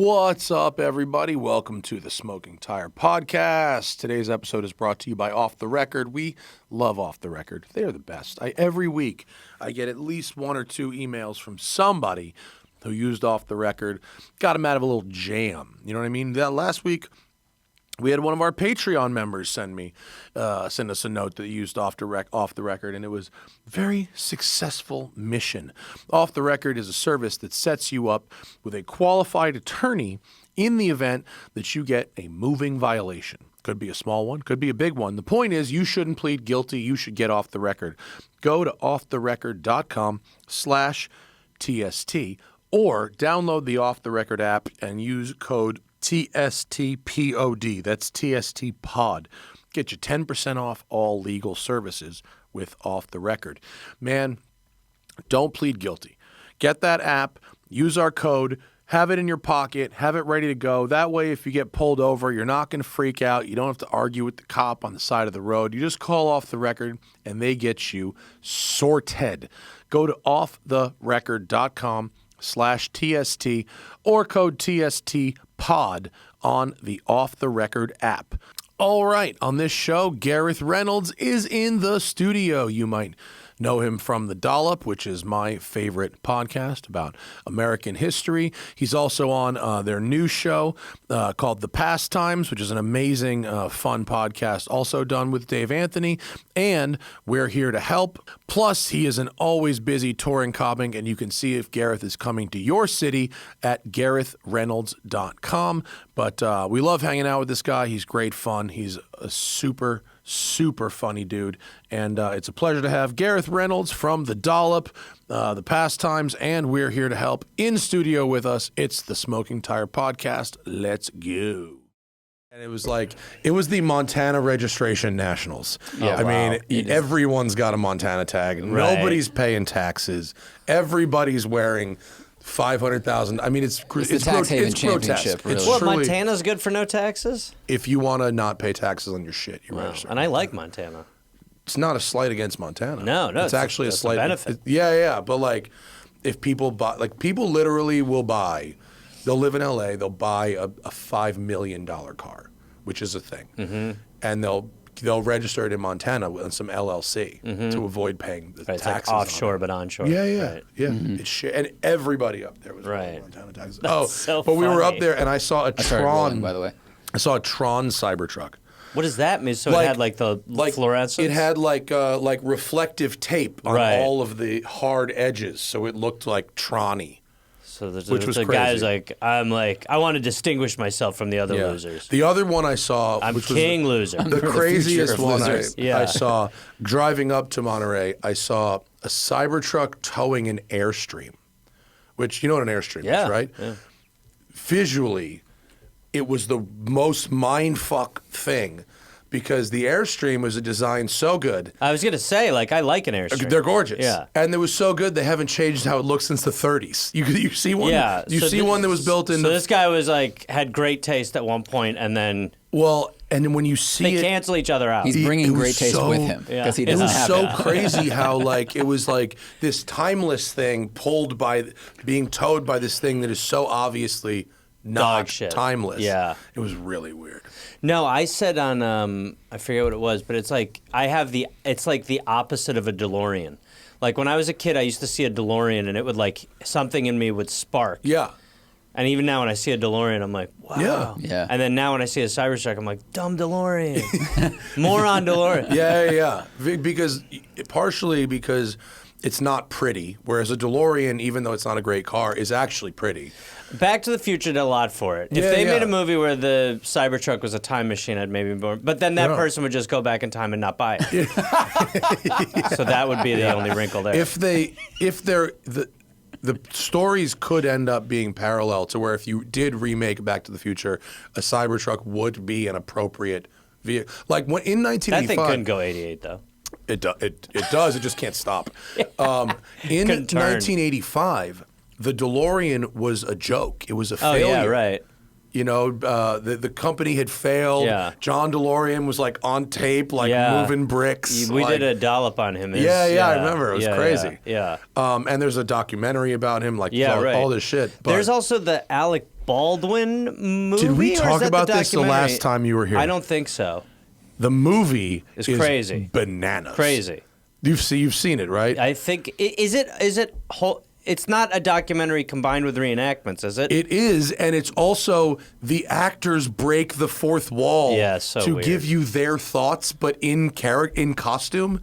What's up, everybody? Welcome to the Smoking Tire Podcast. Today's episode is brought to you by Off the Record. We love Off the Record. They're the best. Every week, I get at least one or two emails from somebody who used Off the Record, got them out of a little jam. You know what I mean? Last week, we had one of our Patreon members send us a note that used Off the Record, and it was very successful mission. Off the Record is a service that sets you up with a qualified attorney in the event that you get a moving violation. Could be a small one, could be a big one. The point is, you shouldn't plead guilty. You should get off the record. Go to offtherecord.com/TST or download the Off the Record app and use code TSTPOD. That's TST Pod. Get you 10% off all legal services with Off the Record. Man, don't plead guilty. Get that app, use our code, have it in your pocket, have it ready to go. That way, if you get pulled over, you're not going to freak out. You don't have to argue with the cop on the side of the road. You just call Off the Record, and they get you sorted. Go to offtherecord.com/TST or code TST Pod on the Off the Record app. All right, on this show, Gareth Reynolds is in the studio. You might know him from the Dollop, which is my favorite podcast about American history. He's also on their new show called The Past Times, which is an amazing, fun podcast, also done with Dave Anthony. And we're here to help. Plus, he is an always busy touring comic, and you can see if Gareth is coming to your city at GarethReynolds.com. But we love hanging out with this guy. He's great fun. He's a super funny dude, and it's a pleasure to have Gareth Reynolds from the Dollop, the Past Times, and we're here to help. In studio with us, it's the Smoking Tire Podcast. Let's go. And it was the Montana Registration Nationals. Yeah, I mean, everyone's got a Montana tag. Right. Nobody's paying taxes. Everybody's wearing 500,000. I mean, it's the tax haven championship. Really. What, Montana's good for no taxes? If you want to not pay taxes on your shit, you register. And I like Montana. It's not a slight against Montana. No, it's actually a slight benefit. Yeah, but if people buy, people literally will buy. They'll live in LA. They'll buy a $5 million car, which is a thing, and they'll register it in Montana on some LLC to avoid paying the taxes. It's like offshore but onshore. Yeah. Right. Yeah. Mm-hmm. And everybody up there was paying Montana taxes. So but funny. we were up there, and I saw a Tron. Rolling, by the way. I saw a Tron Cybertruck. What does that mean? So it had the fluorescence? It had reflective tape on all of the hard edges, so it looked like Tron-y. So there's a guy who's I want to distinguish myself from the other losers. The other one I saw, I'm which king was loser. the craziest one I saw, driving up to Monterey, I saw a Cybertruck towing an Airstream, which you know what an Airstream is, right? Yeah. Visually, it was the most mindfuck thing. Because the Airstream was a design so good. I was going to say, I like an Airstream. They're gorgeous. Yeah. And it was so good, they haven't changed how it looks since the 30s. You see one? Yeah. One that was built in... So this guy was had great taste at one point, and then... Well, and when you see they cancel each other out. He's bringing great taste with him. Because he doesn't have it. It was so crazy how, it was this timeless thing being towed by this thing that is so obviously not timeless. Yeah. It was really weird. No, I said on I forget what it was, but it's it's like the opposite of a DeLorean. Like when I was a kid, I used to see a DeLorean and it would something in me would spark. Yeah. And even now when I see a DeLorean, I'm like, wow. Yeah. And then now when I see a Cybertruck, I'm like, dumb DeLorean. Moron DeLorean. Yeah. Partially because it's not pretty, whereas a DeLorean, even though it's not a great car, is actually pretty. Back to the Future did a lot for it. If they made a movie where the Cybertruck was a time machine, I'd maybe more. But then that person would just go back in time and not buy it. So that would be the only wrinkle there. The stories could end up being parallel to where if you did remake Back to the Future, a Cybertruck would be an appropriate vehicle. Like in 1985, that thing couldn't go 88 though. It does. It just can't stop. In 1985. The DeLorean was a joke. It was a failure. Oh, yeah, right. You know, the company had failed. Yeah. John DeLorean was on tape, moving bricks. We did a dollop on him. Yeah, I remember. It was crazy. Yeah. And there's a documentary about him, all this shit. But there's also the Alec Baldwin movie? Did we talk about the this the last time you were here? I don't think so. The movie is crazy, bananas, crazy. You've seen it, right? I think is it it's not a documentary combined with reenactments, is it? It is, and it's also the actors break the fourth wall to give you their thoughts, but in costume.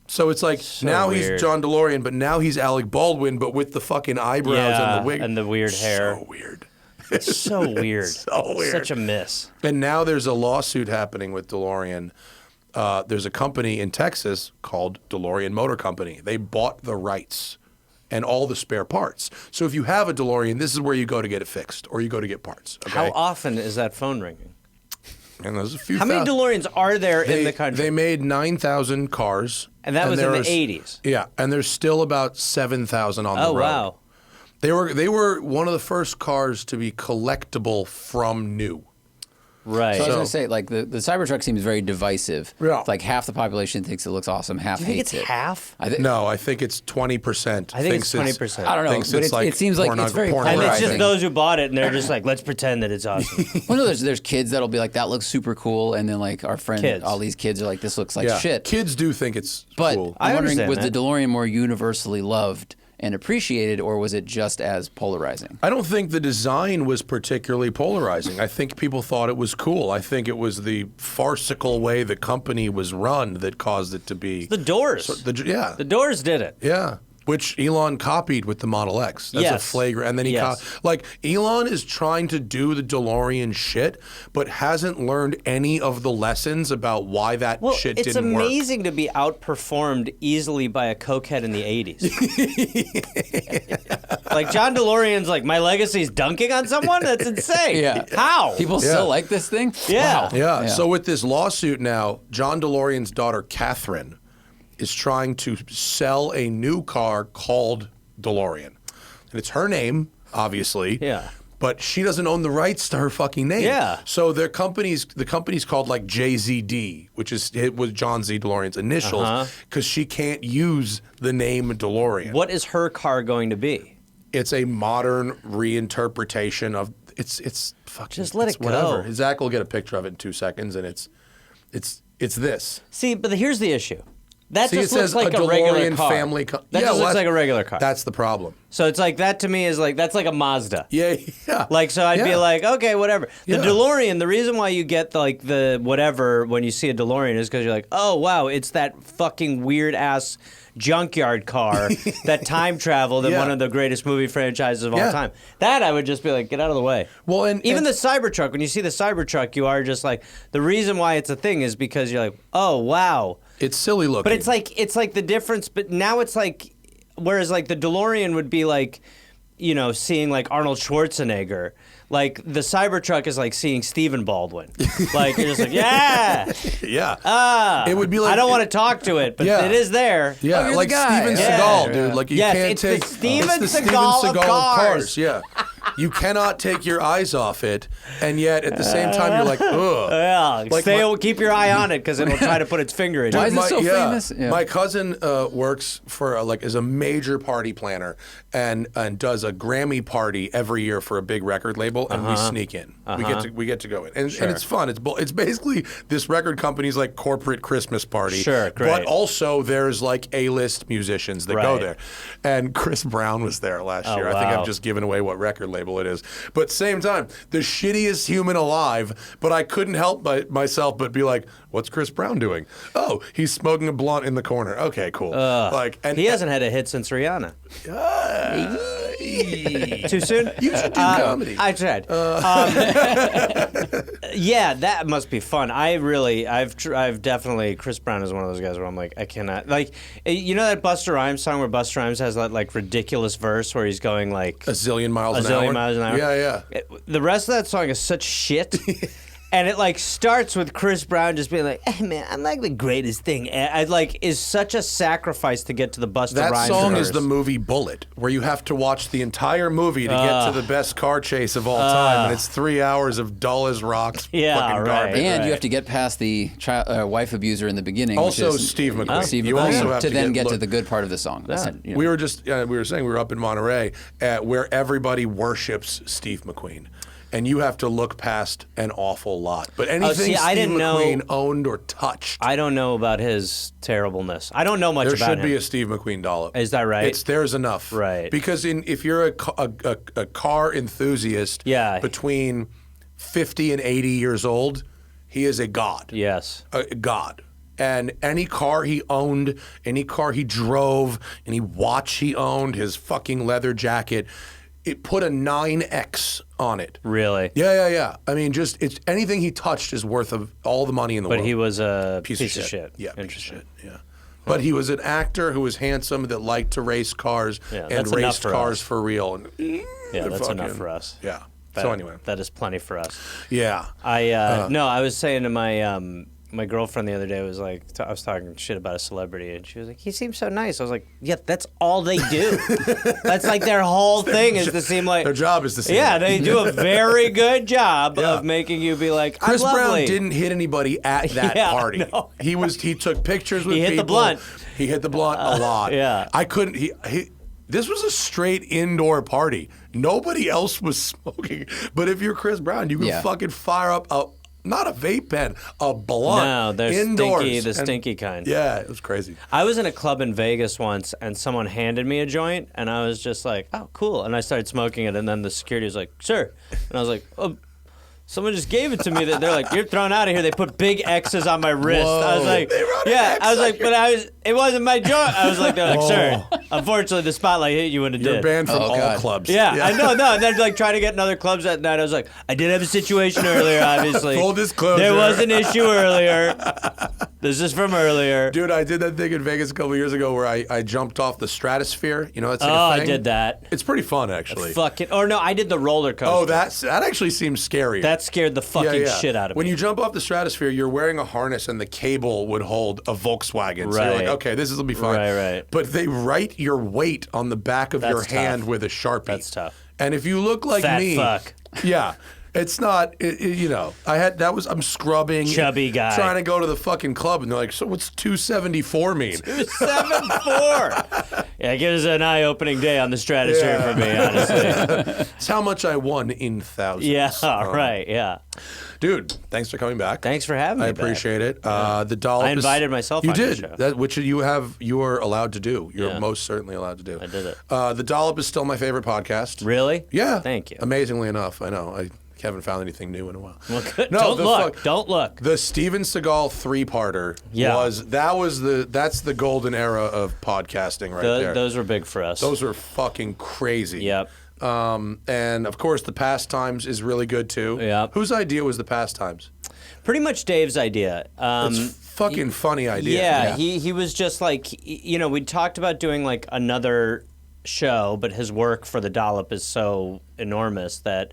So it's like now he's John DeLorean, but now he's Alec Baldwin, but with the fucking eyebrows and the wig and the weird hair. So weird. It's so weird. So weird. Such a miss. And now there's a lawsuit happening with DeLorean. There's a company in Texas called DeLorean Motor Company. They bought the rights and all the spare parts. So if you have a DeLorean, this is where you go to get it fixed, or you go to get parts. Okay? How often is that phone ringing? And there's a few. How many DeLoreans are there in the country? They made 9,000 cars. And that was in the 80s. Yeah, and there's still about 7,000 on the road. Oh, wow. They were one of the first cars to be collectible from new. So Right. I was going to say, like, the Cybertruck seems very divisive. Yeah. Like, half the population thinks it looks awesome, half hates it. It's half? No, I think it's 20%. I think it's 20%. I don't know, but it seems like it's very And it's just those who bought it, and they're just like, let's pretend that it's awesome. Well, no, there's kids that'll be like, that looks super cool, and then, like, our friend, all these kids are like, this looks like shit. Kids do think it's cool. But I'm wondering, was the DeLorean more universally loved and appreciated, or was it just as polarizing? I don't think the design was particularly polarizing. I think people thought it was cool. I think it was the farcical way the company was run that caused it to be. The Doors. The Doors did it. Yeah. Which Elon copied with the Model X. That's a flagrant. And then he Elon is trying to do the DeLorean shit, but hasn't learned any of the lessons about why that shit didn't work. It's amazing to be outperformed easily by a cokehead in the 80s. Like John DeLorean's like, my legacy's dunking on someone? That's insane. Yeah. How? People still like this thing? Yeah. Wow. Yeah. So with this lawsuit now, John DeLorean's daughter, Catherine, is trying to sell a new car called DeLorean. And it's her name, obviously. Yeah. But she doesn't own the rights to her fucking name. Yeah. So the company's called like JZD, which is with John Z. DeLorean's initials, because she can't use the name DeLorean. What is her car going to be? It's a modern reinterpretation of it's fucking just let it go. Whatever. Zach will get a picture of it in 2 seconds, and it's this. See, but here's the issue. That See, just it looks says like a a regular DeLorean car. family car. That just looks like a regular car. That's the problem. So it's like, that to me is like, that's like a Mazda. Yeah. Like, so I'd be like, okay, whatever. The DeLorean, the reason why you get like the whatever when you see a DeLorean is because you're like, oh, wow, it's that fucking weird ass junkyard car that time traveled in one of the greatest movie franchises of all time. That I would just be like, get out of the way. Well, and even the Cybertruck, when you see the Cybertruck, you are just like, the reason why it's a thing is because you're like, oh, wow. It's silly looking. But it's like the difference, but now it's like, whereas like the DeLorean would be like, you know, seeing like Arnold Schwarzenegger. Like the Cybertruck is like seeing Stephen Baldwin. Like you're just like, yeah. Yeah. It would be like, I don't want to talk to it, but it is there. Yeah, like Steven Seagal, dude. Like you can't take the Steven Seagal of cars. Yeah. You cannot take your eyes off it, and yet at the same time you're like, ugh. Yeah, Like keep your eye on it because it'll try to put its finger in. Why it. is it so famous? Yeah. My cousin works for is a major party planner and does a Grammy party every year for a big record label, and we sneak in. We get to go in, and it's fun. It's basically this record company's like corporate Christmas party. Sure, great. But also there's like A-list musicians that go there, and Chris Brown was there last year. Wow. I think I've just given away what record label it is. But same time, the shittiest human alive, but I couldn't help myself but be like, what's Chris Brown doing? Oh, he's smoking a blunt in the corner. Okay, cool. He hasn't had a hit since Rihanna. Too soon? You should do comedy. I tried. Yeah, that must be fun. I've definitely, Chris Brown is one of those guys where I'm like, I cannot, like, you know that Busta Rhymes song where Busta Rhymes has that like ridiculous verse where he's going like a zillion miles an hour. Yeah. Yeah. The rest of that song is such shit. And it like starts with Chris Brown just being like, "Hey man, I'm like the greatest thing." And I like is such a sacrifice to get to the Busta That Rhymes song verse. is the movie Bullet, where you have to watch the entire movie to get to the best car chase of all time, and it's 3 hours of dull as rocks fucking garbage. And you have to get past the wife abuser in the beginning. Also, which is, Steve McQueen. Steve You McQueen, also have to to then get to look- the good part of the song. That's it, you know. We were just we were saying we were up in Monterey where everybody worships Steve McQueen. And you have to look past an awful lot. But anything I Steve didn't McQueen know- owned or touched. I don't know about his terribleness. I don't know much There about him. should be a Steve McQueen dollop. Is that right? There's enough. Right. Because if you're a car enthusiast between 50 and 80 years old, he is a god. Yes. A god. And any car he owned, any car he drove, any watch he owned, his fucking leather jacket, it put a 9X on it. Really? Yeah. I mean, just it's anything he touched is worth of all the money in the world. But he was a piece of shit. Yeah, Interesting. piece of shit. Yeah. But he was an actor who was handsome that liked to race cars and that's raced enough for cars us. for real. And, That's enough for us. Yeah. So anyway. That is plenty for us. Yeah. I was saying to my my girlfriend the other day was like, I was talking shit about a celebrity, and she was like, he seems so nice. I was like, yeah, that's all they do. That's like their whole thing is to seem like... Their job is to seem Yeah, they do a very good job of making you be like, Chris I'm lovely. Brown didn't hit anybody at that party. No. He took pictures with He people. hit the blunt. He hit the blunt a lot. Yeah. I couldn't... This was a straight indoor party. Nobody else was smoking. But if you're Chris Brown, you can fucking fire up not a vape pen, a blunt. No, they're indoors. the stinky kind. Yeah, it was crazy. I was in a club in Vegas once, and someone handed me a joint, and I was just like, oh, cool. And I started smoking it, and then the security was like, sir. And I was like, oh, someone just gave it to me. They're like, you're thrown out of here. They put big X's on my wrist. Whoa. I was like, They wrote an yeah. X I was on like, but it wasn't my joint. I was like, they're like, sir, unfortunately, the spotlight hit you when it You're did. banned from all God. clubs. Yeah, I know. No, and then like trying to get in other clubs that night. I was like, I did have a situation earlier. Obviously, Full disclosure. there was an issue earlier. This is from earlier. Dude, I did that thing in Vegas a couple years ago where I jumped off the stratosphere. You know, that's like a I thing. did that. It's pretty fun, actually. Fucking. Or no, I did the roller coaster. Oh, that actually seems scary. That scared the fucking shit out of me. When you jump off the stratosphere, you're wearing a harness and the cable would hold a Volkswagen. So you're like, Right. okay, this will be fine. Right. But they write your weight on the back of your That's hand tough. with a Sharpie. That's tough. And if you look like Fat me, fuck. yeah. It's not, you know, I'm scrubbing. Chubby guy. Trying to go to the fucking club, and they're like, so what's 274 mean? 7-4. Yeah, it was an eye-opening day on the stratosphere for me, honestly. It's how much I won in thousands. Yeah, right, yeah. Dude, thanks for coming back. Thanks for having me I appreciate it. The Dollop I invited myself You on your did. show. That, which you are allowed to do. You're Yeah. most certainly allowed to do. I did it. The Dollop is still my favorite podcast. Really? Yeah. Thank you. Amazingly enough, I know. I haven't found anything new in a while. Well, good. No, Don't look. The Steven Seagal 3-parter that's the golden era of podcasting right there. Those were big for us. Those are fucking crazy. Yep. And of course, the Past Times is really good too. Yep. Whose idea was the Past Times? Pretty much Dave's idea. It's fucking funny idea. Yeah, he was just like, you know, we talked about doing like another show, but his work for the Dollop is so enormous that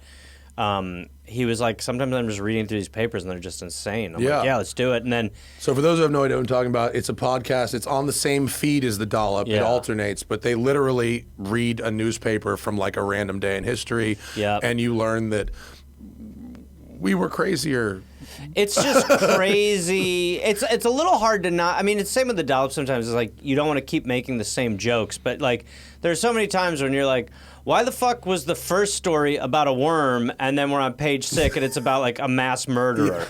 he was like, sometimes I'm just reading through these papers and they're just insane. I'm like, yeah, let's do it. And then, so for those who have no idea what I'm talking about, it's a podcast. It's on the same feed as the Dollop. It Yeah. alternates, but they literally read a newspaper from like a random day in history. Yep. And you learn that we were crazier. it's just crazy. It's a little hard to not. I mean, it's the same with the Dollop sometimes. It's like you don't want to keep making the same jokes, but like there's so many times when you're like, why the fuck was the first story about a worm and then we're on page 6 and it's about like a mass murderer?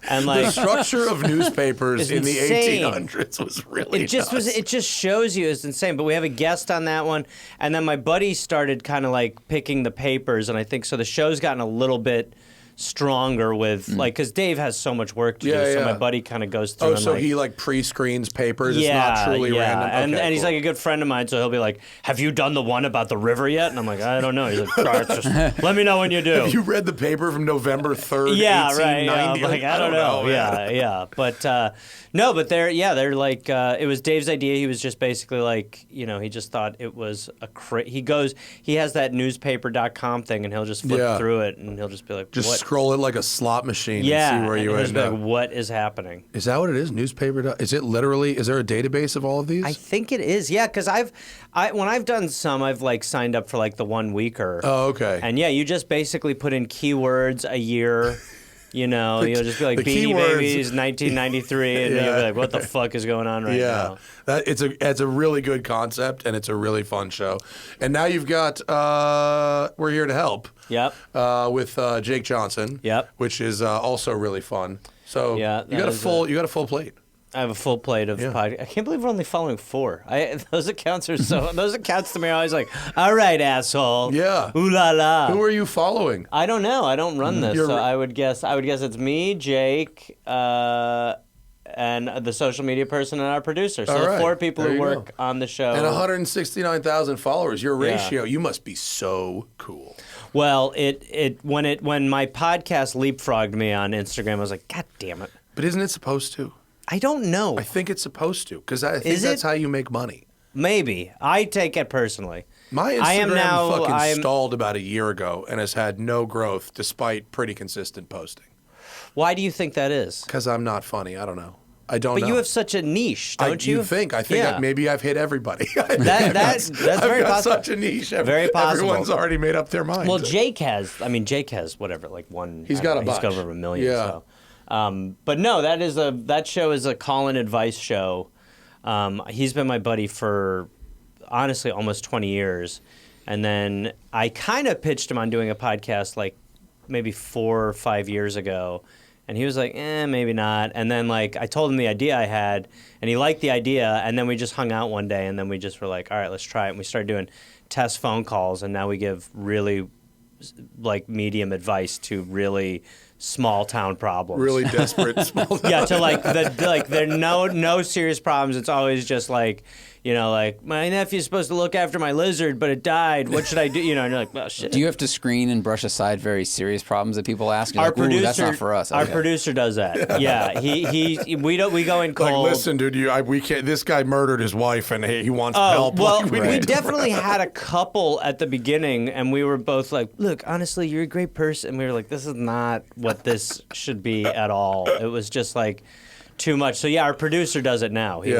And like The structure of newspapers It's in the insane. 1800s was really it just nuts. it just shows you it's insane. But we have a guest on that one, and then my buddy started kind of like picking the papers, and I think so the show's gotten a little bit stronger with like because Dave has so much work to do, so my buddy kind of goes through. Oh, and so like, he like pre-screens papers. yeah, It's not truly yeah. random. Okay, And he's cool. like a good friend of mine, so he'll be like, "Have you done the one about the river yet?" And I'm like, "I don't know." He's like, "All right, just let me know when you do." Have you read the paper from November 3rd, Yeah, 1890? right. Yeah. I'm like, I don't know. man. Yeah. But no, but they're like, it was Dave's idea. He was just basically like, you know, he just thought it was he has that newspaper.com thing, and he'll just flip through it, and he'll just be like, Just what? scroll it like a slot machine Yeah, and see where you and end be up. like, what is happening? Is that what it is? Newspaper? Is it literally? Is there a database of all of these? I think it is, yeah, because when I've done some, I've like signed up for like the 1 weeker. Oh, okay. And yeah, you just basically put in keywords a year. You'll just be like the Beanie keywords. Babies 1993, and you'll be like, what the fuck is going on right now? It's a really good concept, and it's a really fun show. And now you've got We're Here to Help. Yep. With Jake Johnson. Yep. Which is also really fun. So Yeah, you got a full plate. I have a full plate of podcast. I can't believe we're only following 4. Those accounts to me are always like, all right, asshole. Yeah. Ooh la la. Who are you following? I don't know. I don't run this, so I would guess it's me, Jake, and the social media person and our producer. So the 4 people who work on the show. And 169,000 followers. Your ratio. You must be so cool. Well, when my podcast leapfrogged me on Instagram, I was like, God damn it. But isn't it supposed to? I don't know. I think it's supposed to, because I think that's how you make money. Maybe. I take it personally. My Instagram stalled about a year ago and has had no growth despite pretty consistent posting. Why do you think that is? Because I'm not funny. I don't know. I don't know. But you have such a niche, don't you? You think. I think maybe I've hit everybody. That's very possible. Such a niche. Very possible. Everyone's already made up their mind. Well, Jake has whatever, like one. He's got a bunch. He's got over 1 million. Yeah. So. But no, that show is a call-in advice show. He's been my buddy for, honestly, almost 20 years. And then I kind of pitched him on doing a podcast like maybe 4 or 5 years ago. And he was like, maybe not. And then like I told him the idea I had, and he liked the idea. And then we just hung out one day, and then we just were like, all right, let's try it. And we started doing test phone calls, and now we give really like medium advice to really small town problems. Really desperate small town. Yeah, to there are no serious problems. It's always just like, like my nephew's supposed to look after my lizard, but it died. What should I do? And you're like, well, shit. Do you have to screen and brush aside very serious problems that people ask? You're Our like, producer, that's not for us. Our producer does that. Yeah, we go in cold. Like, listen, dude, we can't. This guy murdered his wife, and he wants help. Well, like, we definitely had a couple at the beginning, and we were both like, look, honestly, you're a great person. And we were like, this is not what this should be at all. It was just like too much. So yeah, our producer does it now. He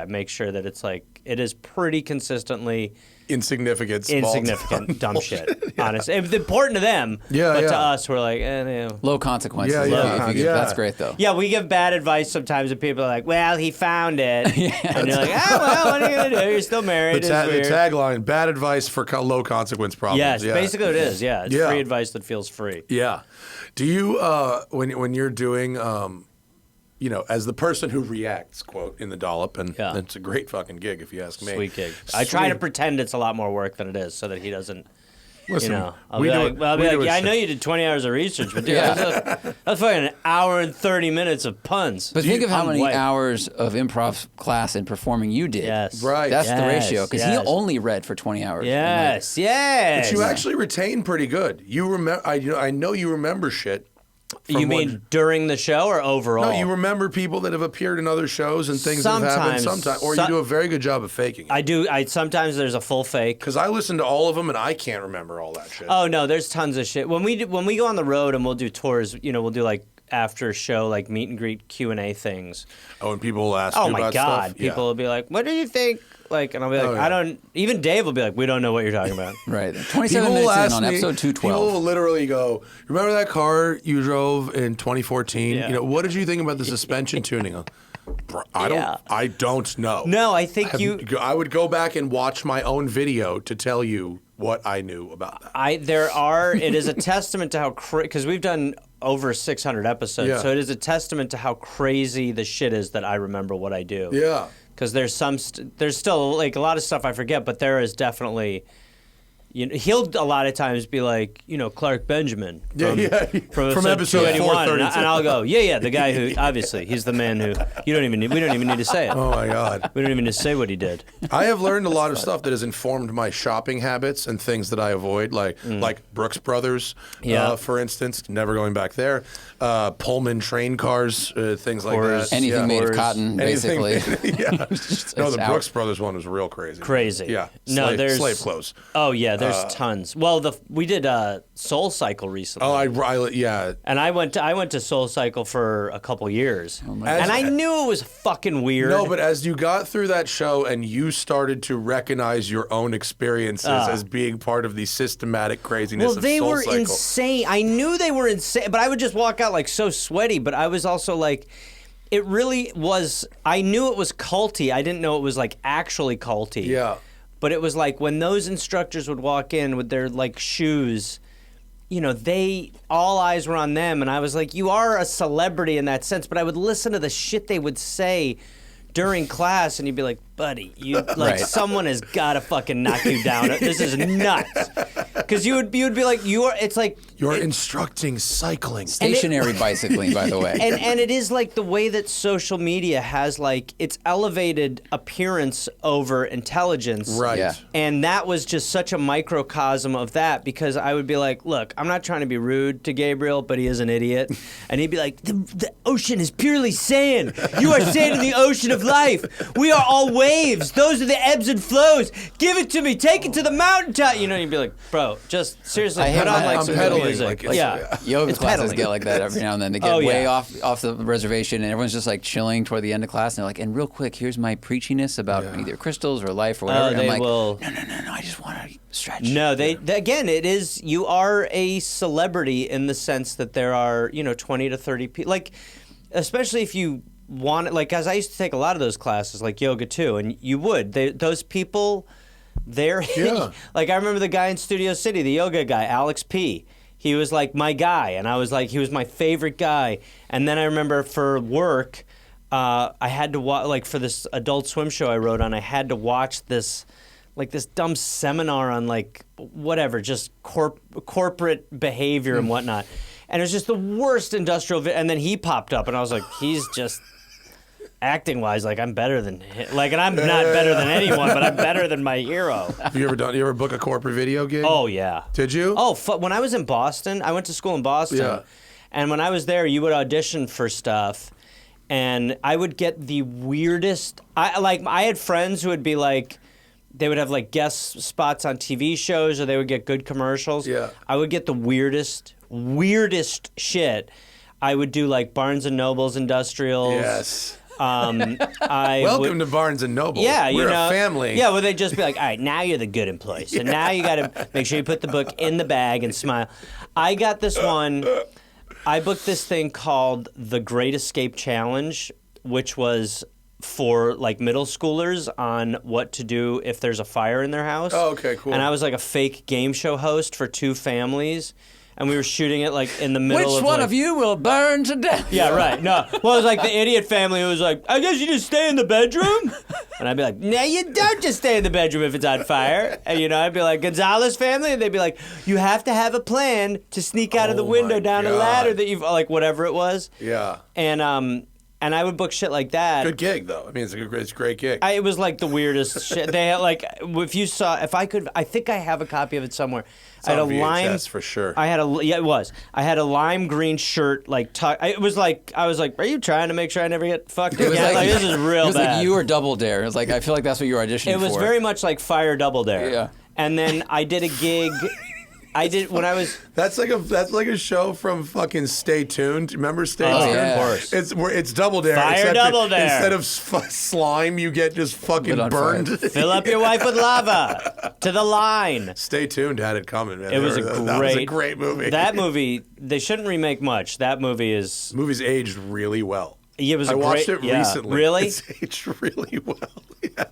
makes sure that it's like it is pretty consistently insignificant, dumb shit. Honestly, it's important to them. Yeah, but to us, we're like, low consequences. That's great though. Yeah, we give bad advice sometimes, and people are like, "Well, he found it," and you're like, well, what are you gonna do? You're still married. The tagline: bad advice for low consequence problems. Yes, basically it is. Yeah, it's free advice that feels free. Yeah. Do you when you're doing as the person who reacts, quote, in the Dollop, and it's a great fucking gig if you ask me. Sweet gig. I try to pretend it's a lot more work than it is, so that he doesn't. Listen, I'll be like, I know you did 20 hours of research, but dude, that's fucking an hour and 30 minutes of puns. But think of how many hours of improv class and performing you did. Yes. Right. That's the ratio, because he only read for 20 hours. Yes. But you actually retain pretty good. You remember? I know you remember shit. You mean during the show or overall? No, you remember people that have appeared in other shows and things that have happened sometimes. Or you do a very good job of faking it. I do. Sometimes there's a full fake. Because I listen to all of them and I can't remember all that shit. Oh, no, there's tons of shit. When we go on the road and we'll do tours, we'll do like after show, like meet and greet Q&A things. Oh, and people will ask you about stuff? Oh, my God. People will be like, what do you think? Like, and I'll be like, I don't. Even Dave will be like, we don't know what you're talking about. Right. 27 minutes in on episode 212. People will literally go, remember that car you drove in 2014? Yeah. What did you think about the suspension tuning? I don't know. No, I think I would go back and watch my own video to tell you what I knew about that. It is a testament to how because we've done over 600 episodes, so it is a testament to how crazy the shit is that I remember what I do. Yeah. Because there's still like a lot of stuff I forget, but there is definitely, he'll a lot of times be like, Clark Benjamin from episode 281, and I'll go, the guy who obviously he's the man who we don't even need to say it. Oh my God, we don't even need to say what he did. I have learned a lot of stuff that has informed my shopping habits and things that I avoid, like Brooks Brothers, for instance, never going back there. Pullman train cars, things like that. Anything made of cotton, basically. No, the Brooks Brothers one was real crazy. Crazy. Yeah. No, there's slave clothes. Oh yeah, there's tons. Well, we did Soul Cycle recently. Yeah. And I went to Soul Cycle for a couple years, and God. I knew it was fucking weird. No, but as you got through that show and you started to recognize your own experiences as being part of the systematic craziness of Soul Cycle. Well, they were insane. I knew they were insane, but I would just walk out like so sweaty. But I was also like, it really was. I knew it was culty. I didn't know it was like actually culty. Yeah. But it was like when those instructors would walk in with their like shoes, you know, all eyes were on them, and I was like, you are a celebrity in that sense. But I would listen to the shit they would say during class, and you'd be like, buddy, someone has got to fucking knock you down. This is nuts. Because you would be like, it's like you're instructing cycling. Stationary bicycling, by the way. And it is like the way that social media has like its elevated appearance over intelligence. Right. Yeah. And that was just such a microcosm of that, because I would be like, look, I'm not trying to be rude to Gabriel, but he is an idiot. And he'd be like, the ocean is purely sand. You are sand in the ocean of life. We are all waves. Those are the ebbs and flows. Give it to me. Take it to the mountaintop. You know, you'd be like, bro, just seriously put on like some pedaling, music. Yoga It's classes pedaling. get like that every now and then. They get way off the reservation, and everyone's just like chilling toward the end of class. And they're like, and real quick, here's my preachiness about either crystals or life or whatever. And I'm like, no, I just want to stretch. No, again, it is, you are a celebrity in the sense that there are, 20 to 30 people. Like, especially if you want, like, as I used to take a lot of those classes, like yoga too, and you would. Those people, like, I remember the guy in Studio City, the yoga guy, Alex P. He was like my guy, and I was like, he was my favorite guy. And then I remember for work, I had to watch, like, for this Adult Swim show I wrote on, I had to watch this, like, this dumb seminar on, like, whatever, just corporate behavior and whatnot. And it was just the worst industrial. And then he popped up, and I was like, he's just acting wise, like, I'm better than him. Like, and I'm not better than anyone, but I'm better than my hero. You ever book a corporate video gig? Oh, yeah. Did you? Oh, when I was in Boston, I went to school in Boston. Yeah. And when I was there, you would audition for stuff, and I would get the weirdest. I had friends who would be like, they would have like guest spots on TV shows, or they would get good commercials. Yeah. I would get the weirdest shit. I would do like Barnes and Noble's industrials. Yes. Welcome to Barnes and Noble. Yeah, we're a family. Yeah, well, they'd just be like, all right, now you're the good employee. So now you got to make sure you put the book in the bag and smile. I got this one. I booked this thing called the Great Escape Challenge, which was for like middle schoolers on what to do if there's a fire in their house. Oh, okay, cool. And I was like a fake game show host for 2 families. And we were shooting it like in the middle of Which one like, of you will burn to death? Yeah, right. No. Well, it was like the idiot family who was like, I guess you just stay in the bedroom? And I'd be like, no, you don't just stay in the bedroom if it's on fire. And, I'd be like, Gonzalez family? And they'd be like, you have to have a plan to sneak out of the window down a ladder that you've, like, whatever it was. Yeah. And I would book shit like that. Good gig, though. I mean, it's a great gig. It was like the weirdest shit. They had like, I think I have a copy of it somewhere. It's on VHS for sure. It was. I had a lime green shirt, like, it was like, I was like, are you trying to make sure I never get fucked again? Like, this is real bad. It was like you or Double Dare. It was like, I feel like that's what you were auditioning for. It was very much like Fire Double Dare. Yeah. And then I did a gig. When I was. That's like a show from fucking Stay Tuned. Remember Stay Tuned? Yeah. Of course. It's Double Dare. Fire Double Dare. Instead of slime, you get just fucking burned. Fill up your wife with lava. To the line. Stay Tuned had it coming, man. That was a great movie. That movie, they shouldn't remake much. That movie is. The movie's aged really well. It was I watched it recently. Really? It's aged really well. Yeah.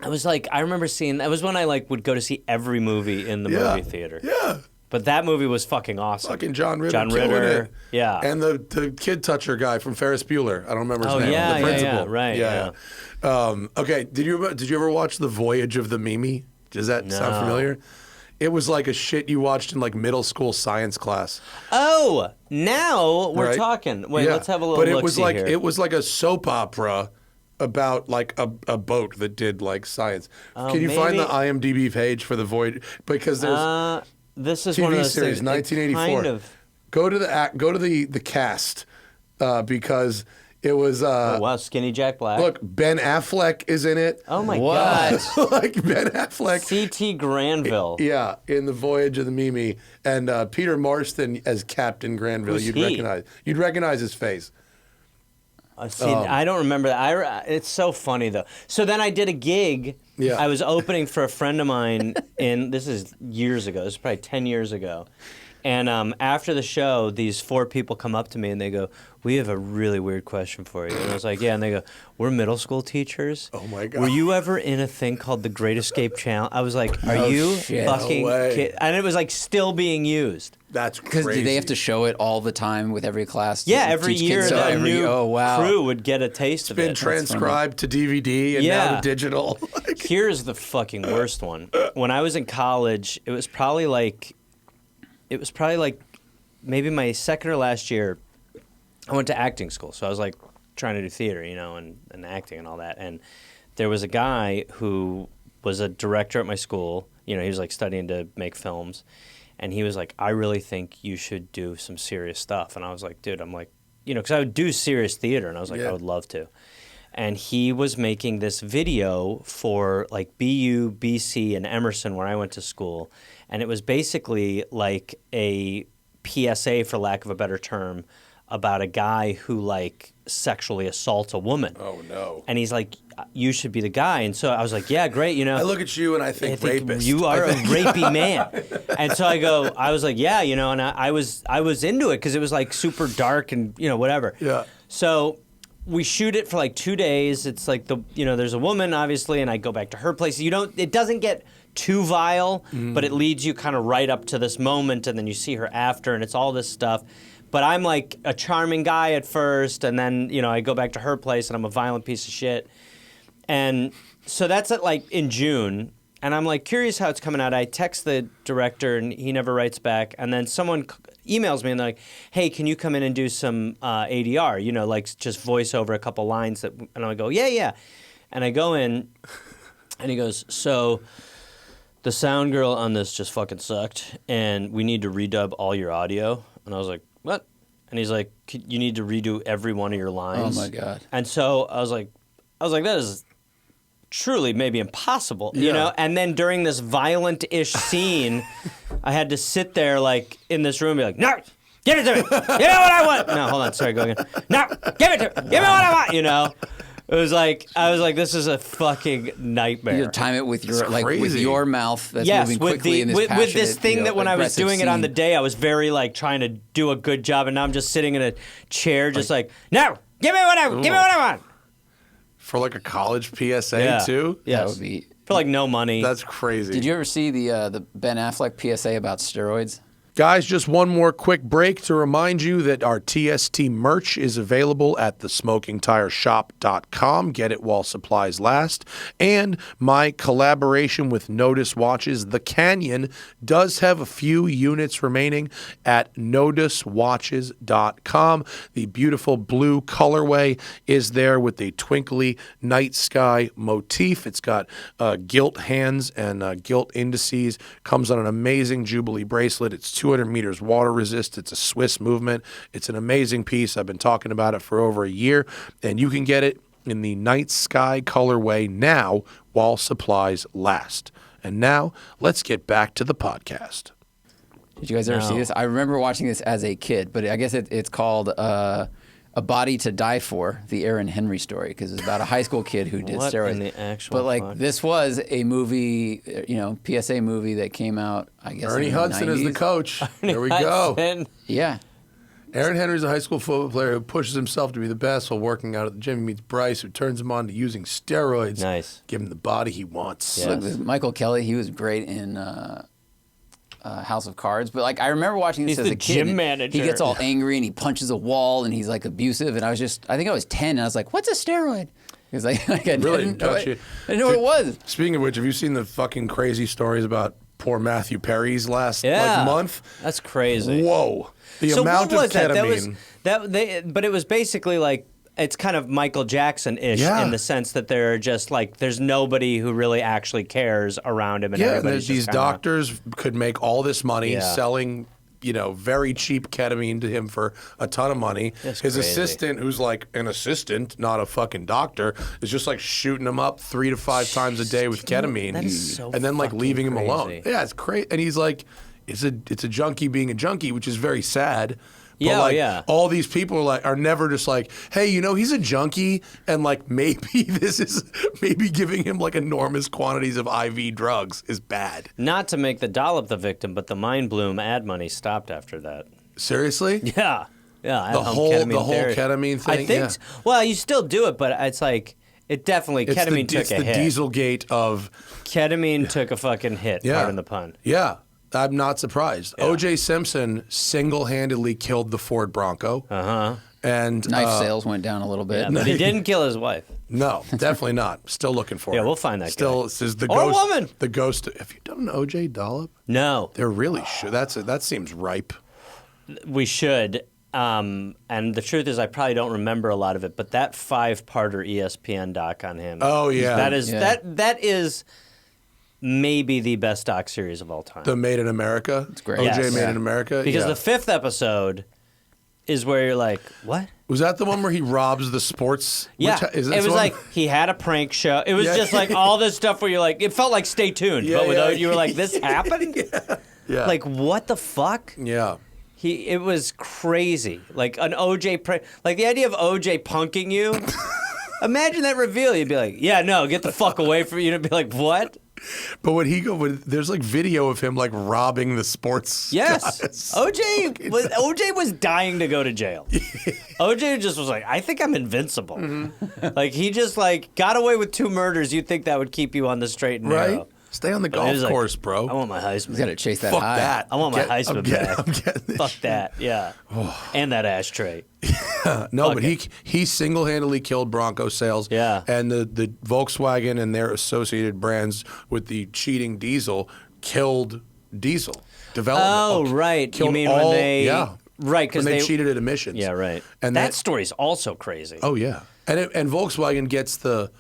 I was like, I remember seeing. That was when I like would go to see every movie in the movie theater. Yeah. But that movie was fucking awesome. Fucking John Ritter. John killing Ritter. It. Yeah. And the kid toucher guy from Ferris Bueller. I don't remember his name. Yeah, the principal. right. Yeah. Okay. Did you ever watch The Voyage of the Mimi? Does that sound familiar? It was like a shit you watched in like middle school science class. Oh, now we're talking. Wait, let's have a little look. But here. it was like a soap opera about like a boat that did like science. Can you find the IMDb page for The Voyage? Because there's this is TV one of those series, things. 1984. Kind of. Go to the cast because It was oh, wow, Skinny Jack Black. Look, Ben Affleck is in it. Oh my God. Like Ben Affleck. C.T. Granville. Yeah, in The Voyage of the Mimi, and Peter Marston as Captain Granville. Who's he? You'd recognize his face. I don't remember that. It's so funny though. So then I did a gig. Yeah. I was opening for a friend of mine this is years ago. This is probably 10 years ago. And after the show, these 4 people come up to me and they go, "We have a really weird question for you." And I was like, "Yeah." And they go, "We're middle school teachers. Oh my God. Were you ever in a thing called the Great Escape Challenge?" I was like, "Are you fucking kidding?" And it was like still being used. That's crazy. Because do they have to show it all the time with every class? Yeah, every year a new wow. crew would get a taste of it. It's been transcribed to DVD and now to digital. Here's the fucking worst one. When I was in college, it was probably like maybe my second or last year. I went to acting school, so I was like trying to do theater, and acting and all that. And there was a guy who was a director at my school. He was like studying to make films. And he was like, "I really think you should do some serious stuff." And I was like, "Dude," I'm like, because I would do serious theater. And I was like, "I would love to." And he was making this video for like BU, BC, and Emerson, where I went to school. And it was basically like a PSA, for lack of a better term, about a guy who like sexually assaults a woman. Oh no. And he's like, "You should be the guy." And so I was like, "Yeah, great." I look at you and I think rapist. You are a rapey man. And so I was like, "Yeah," and I was into it because it was like super dark and whatever. Yeah. So we shoot it for like 2 days. It's like there's a woman obviously, and I go back to her place. It doesn't get too vile, but it leads you kind of right up to this moment, and then you see her after, and it's all this stuff. But I'm like a charming guy at first, and then I go back to her place, and I'm a violent piece of shit. And so that's at like in June, and I'm like curious how it's coming out. I text the director, and he never writes back. And then someone emails me, and they're like, "Hey, can you come in and do some ADR? Like just voice over a couple lines." And I go, "Yeah." And I go in, and he goes, "So the sound girl on this just fucking sucked, and we need to redub all your audio." And I was like, "What?" And he's like, "You need to redo every one of your lines." Oh my God. And so I was like, that is truly maybe impossible, And then during this violent-ish scene, I had to sit there like in this room and be like, "No, give it to me. Give me what I want." No, hold on. Sorry, go again. "No, give it to me. Give me what I want." It was like I was like, "This is a fucking nightmare." You time it with your with your mouth that's moving quickly in this with this thing that when I was doing it on the day, I was very like trying to do a good job, and now I'm just sitting in a chair, just like "No, give me what I want." For like a college PSA too? Yeah, that would be for like no money. That's crazy. Did you ever see the Ben Affleck PSA about steroids? Guys, just one more quick break to remind you that our TST merch is available at thesmokingtireshop.com. Get it while supplies last. And my collaboration with Notice Watches, The Canyon, does have a few units remaining at noticewatches.com. The beautiful blue colorway is there with the twinkly night sky motif. It's got gilt hands and gilt indices. Comes on an amazing Jubilee bracelet. It's 200 meters water resist. It's a Swiss movement. It's an amazing piece. I've been talking about it for over a year, and you can get it in the night sky colorway now while supplies last. And now let's get back to the podcast. Did you guys ever see this? I remember watching this as a kid, but I guess it's called A Body to Die For, the Aaron Henry story, because it's about a high school kid who did steroids. In the actual but like fuck? This was a movie, PSA movie that came out, I guess, Ernie in the Hudson 90s. is the coach. There we go. Yeah. Aaron Henry's a high school football player who pushes himself to be the best while working out at the gym. He meets Bryce, who turns him on to using steroids. Nice. Give him the body he wants. Yes. Look, Michael Kelly, he was great in House of Cards, but like I remember watching this He's as the a kid. gym manager. He gets all angry and he punches a wall and he's like abusive. And I think I was 10 and I was like, "What's a steroid?" Because I didn't know what it was. Speaking of which, have you seen the fucking crazy stories about poor Matthew Perry's last month? That's crazy. Whoa. The So amount what of was that? ketamine. But it was basically like it's kind of Michael Jackson-ish in the sense that they're just like there's nobody who really actually cares around him, and everybody's these just kinda, doctors could make all this money selling very cheap ketamine to him for a ton of money. That's His crazy. assistant, who's like an assistant, not a fucking doctor, is just like shooting him up 3 to 5 times a day with ketamine, that is so and then like fucking leaving him alone. crazy. Yeah, it's crazy. And he's like, it's a junkie being a junkie, which is very sad. But Yeah, like, all these people are never just like, hey, he's a junkie, and like maybe maybe giving him like enormous quantities of IV drugs is bad. Not to make the Dollop the victim, but the Mind Bloom ad money stopped after that. Seriously? Yeah. Yeah. The whole ketamine thing? I think so. Well, you still do it, but it's like, it definitely, ketamine took a hit. It's the Dieselgate of... Ketamine took a fucking hit, pardon the pun. Yeah. I'm not surprised. Yeah. O.J. Simpson single-handedly killed the Ford Bronco. Uh-huh. And knife sales went down a little bit. Yeah, but he didn't kill his wife. No, definitely not. Still looking for her. Yeah, we'll find that Still, guy. This is the or ghost, a woman. The ghost. Have you done an O.J. Dollop? No. They're really that seems ripe. We should. And the truth is, I probably don't remember a lot of it, but that 5-parter ESPN doc on him. Oh yeah, that is maybe the best doc series of all time. The Made in America. It's great. O.J. Made in America. Because the 5th episode is where you're like, what? Was that the one where he robs the sports? Yeah, it was like he had a prank show. It was just like all this stuff where you're like, it felt like Stay Tuned, but without you were like, this happened? Yeah. Like, what the fuck? Yeah. It was crazy. Like an OJ prank. Like the idea of OJ punking you. Imagine that reveal. You'd be like, yeah, no, get the fuck away from you. And be like, what? But there's like video of him like robbing the sports. Yes. guys. OJ was dying to go to jail. OJ just was like, I think I'm invincible. Mm-hmm. Like he just like got away with 2 murders. You'd think that would keep you on the straight and narrow. Right? Stay on the golf course, bro. I want my Heisman. You got to chase that Fuck high. that. I want my Heisman back. I'm getting this Fuck shit. that. Yeah. And that ashtray. No, but he single-handedly killed Bronco sales. Yeah. And the Volkswagen and their associated brands with the cheating diesel killed diesel development. Oh, right. Killed You mean all, when they... Yeah. Right, because when they cheated at emissions. Yeah, right. And that story's also crazy. Oh, yeah. And Volkswagen gets the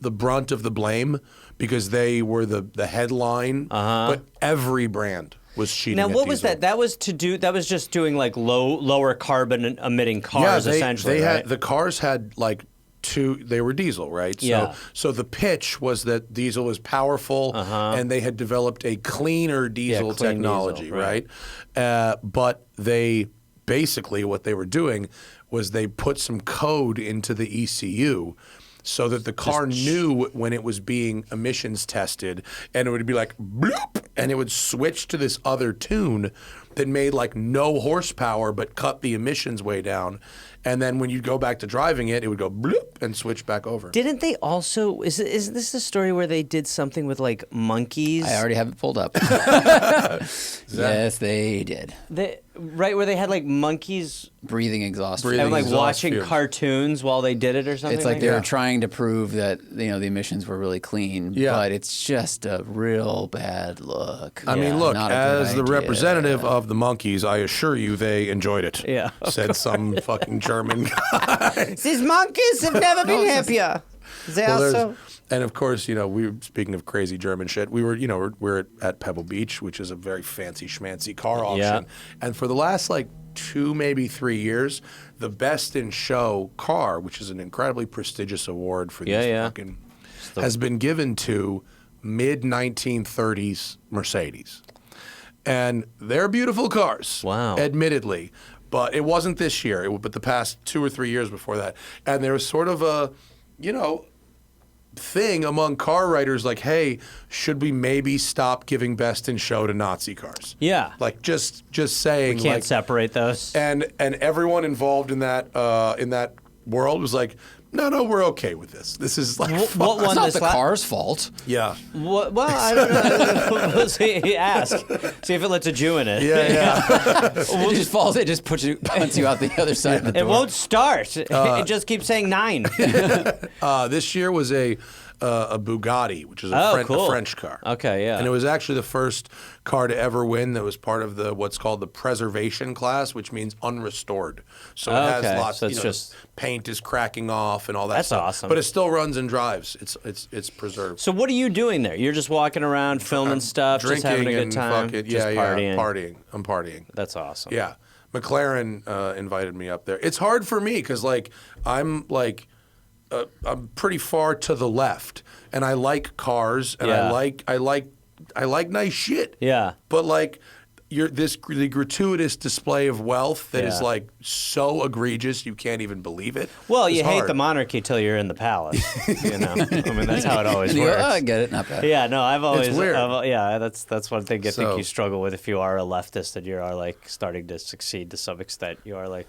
brunt of the blame because they were the headline, but every brand was cheating. Now, at what was diesel. that? That was just doing like lower carbon emitting cars, essentially. Right? The cars had like 2. They were diesel, right? So the pitch was that diesel was powerful, and they had developed a cleaner diesel clean technology, diesel, right? But they basically what they were doing was they put some code into the ECU. So that the car knew when it was being emissions tested, and it would be like bloop, and it would switch to this other tune that made like no horsepower but cut the emissions way down. And then when you go back to driving it, it would go bloop and switch back over. Didn't they also? Is this the story where they did something with like monkeys? I already have it pulled up. Yes, they did. Right where they had like monkeys breathing exhaust. and like watching cartoons while they did it or something. It's like they were trying to prove that the emissions were really clean, but it's just a real bad look. I mean, look, as the representative of the monkeys, I assure you they enjoyed it. Yeah, said some fucking German guy. These monkeys have never been happier. And of course, we were speaking of crazy German shit. We were, we're at Pebble Beach, which is a very fancy schmancy car auction. Yeah. And for the last 2, maybe 3 years, the Best in Show car, which is an incredibly prestigious award for these fucking, has been given to mid-1930s Mercedes. And they're beautiful cars. Wow. Admittedly. But it wasn't this year, but the past 2 or 3 years before that. And there was sort of a, thing among car writers like, hey, should we maybe stop giving Best in Show to Nazi cars? Yeah. Like just saying we can't separate those. And everyone involved in that world was like, no, we're okay with this. This is like what one? It's not the car's fault. Yeah. Well, I don't know. We'll see. Ask. See if it lets a Jew in it. Yeah. It just falls. It just punts you out the other side of the door. It won't start. It just keeps saying 9. This year was a a Bugatti, which is a French car. Okay, yeah. And it was actually the first car to ever win that was part of what's called the preservation class, which means unrestored. So it has lots. So it's just paint is cracking off and all that. That's stuff. awesome. But it still runs and drives. It's preserved. So what are you doing there? You're just walking around, filming stuff, just having a good time, just partying. Partying. I'm partying. That's awesome. Yeah. McLaren invited me up there. It's hard for me because I'm pretty far to the left, and I like cars, and I like nice shit. Yeah. But the gratuitous display of wealth that is so egregious you can't even believe it. Well, you hate the monarchy till you're in the palace. I mean, that's how it always works. I get it, not bad. Yeah, no, I've always. It's weird. That's one thing I think you struggle with if you are a leftist and you are starting to succeed to some extent. You are I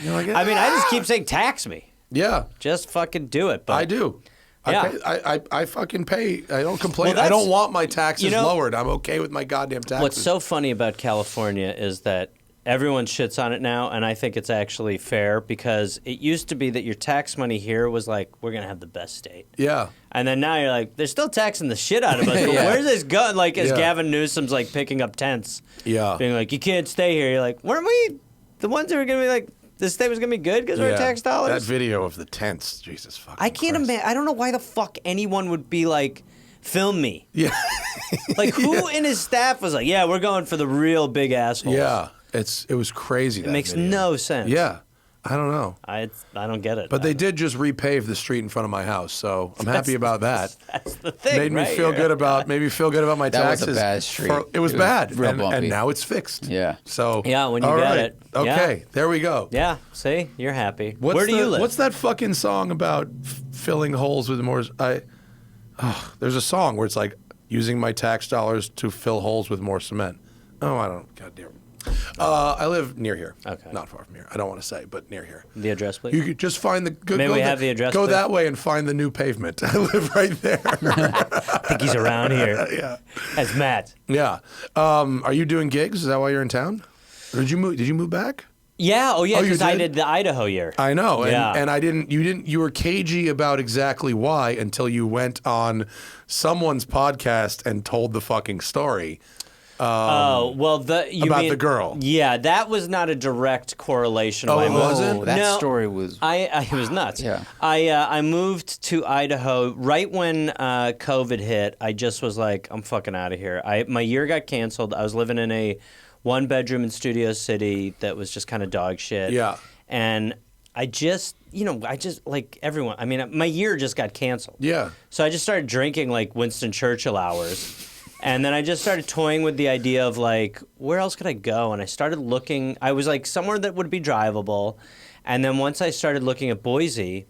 just keep saying tax me. Yeah. Just fucking do it. But I do. Yeah. I fucking pay. I don't complain. I don't want my taxes lowered. I'm okay with my goddamn taxes. What's so funny about California is that everyone shits on it now, and I think it's actually fair because it used to be that your tax money here was we're going to have the best state. Yeah. And then now you're they're still taxing the shit out of us. But where's this going? As Gavin Newsom's picking up tents. Yeah. Being you can't stay here. You're weren't we the ones who were going to be this state was going to be good because we're tax dollars? That video of the tents, Jesus fucking I can't imagine. I don't know why the fuck anyone would be film me. Yeah. Who in his staff was we're going for the real big assholes. Yeah. It was crazy. It makes no sense. Yeah. I don't know. I don't get it. But they did just repave the street in front of my house, so I'm happy about that. That's the thing. Made me feel good about my taxes. That was a bad street. It was bad, real bumpy. and now it's fixed. Yeah. So when you get it. Okay, there we go. Yeah. See, you're happy. Where do you live? What's that fucking song about filling holes with more? There's a song where it's using my tax dollars to fill holes with more cement. Oh, I don't. God damn it. I live near here. Okay. Not far from here. I don't want to say, but near here. The address, please? You could just find the... May we have the address, Go please? that way and find the new pavement. I live right there. I think he's around here. Yeah. As Matt. Yeah. Are you doing gigs? Is that why you're in town? Or did you move back? Yeah. Oh, yeah, because I did? did the Idaho year. I know. And I didn't... You were cagey about exactly why until you went on someone's podcast and told the fucking story. About the girl. Yeah, that was not a direct correlation. Oh, it wasn't? That story was... it was nuts. Yeah. I moved to Idaho right when COVID hit. I just was I'm fucking out of here. My year got canceled. I was living in a one-bedroom in Studio City that was just kind of dog shit. Yeah. And I just like everyone. I mean, my year just got canceled. Yeah. So I just started drinking Winston Churchill hours. And then I just started toying with the idea of where else could I go? And I started looking. I was somewhere that would be drivable. And then once I started looking at Boise,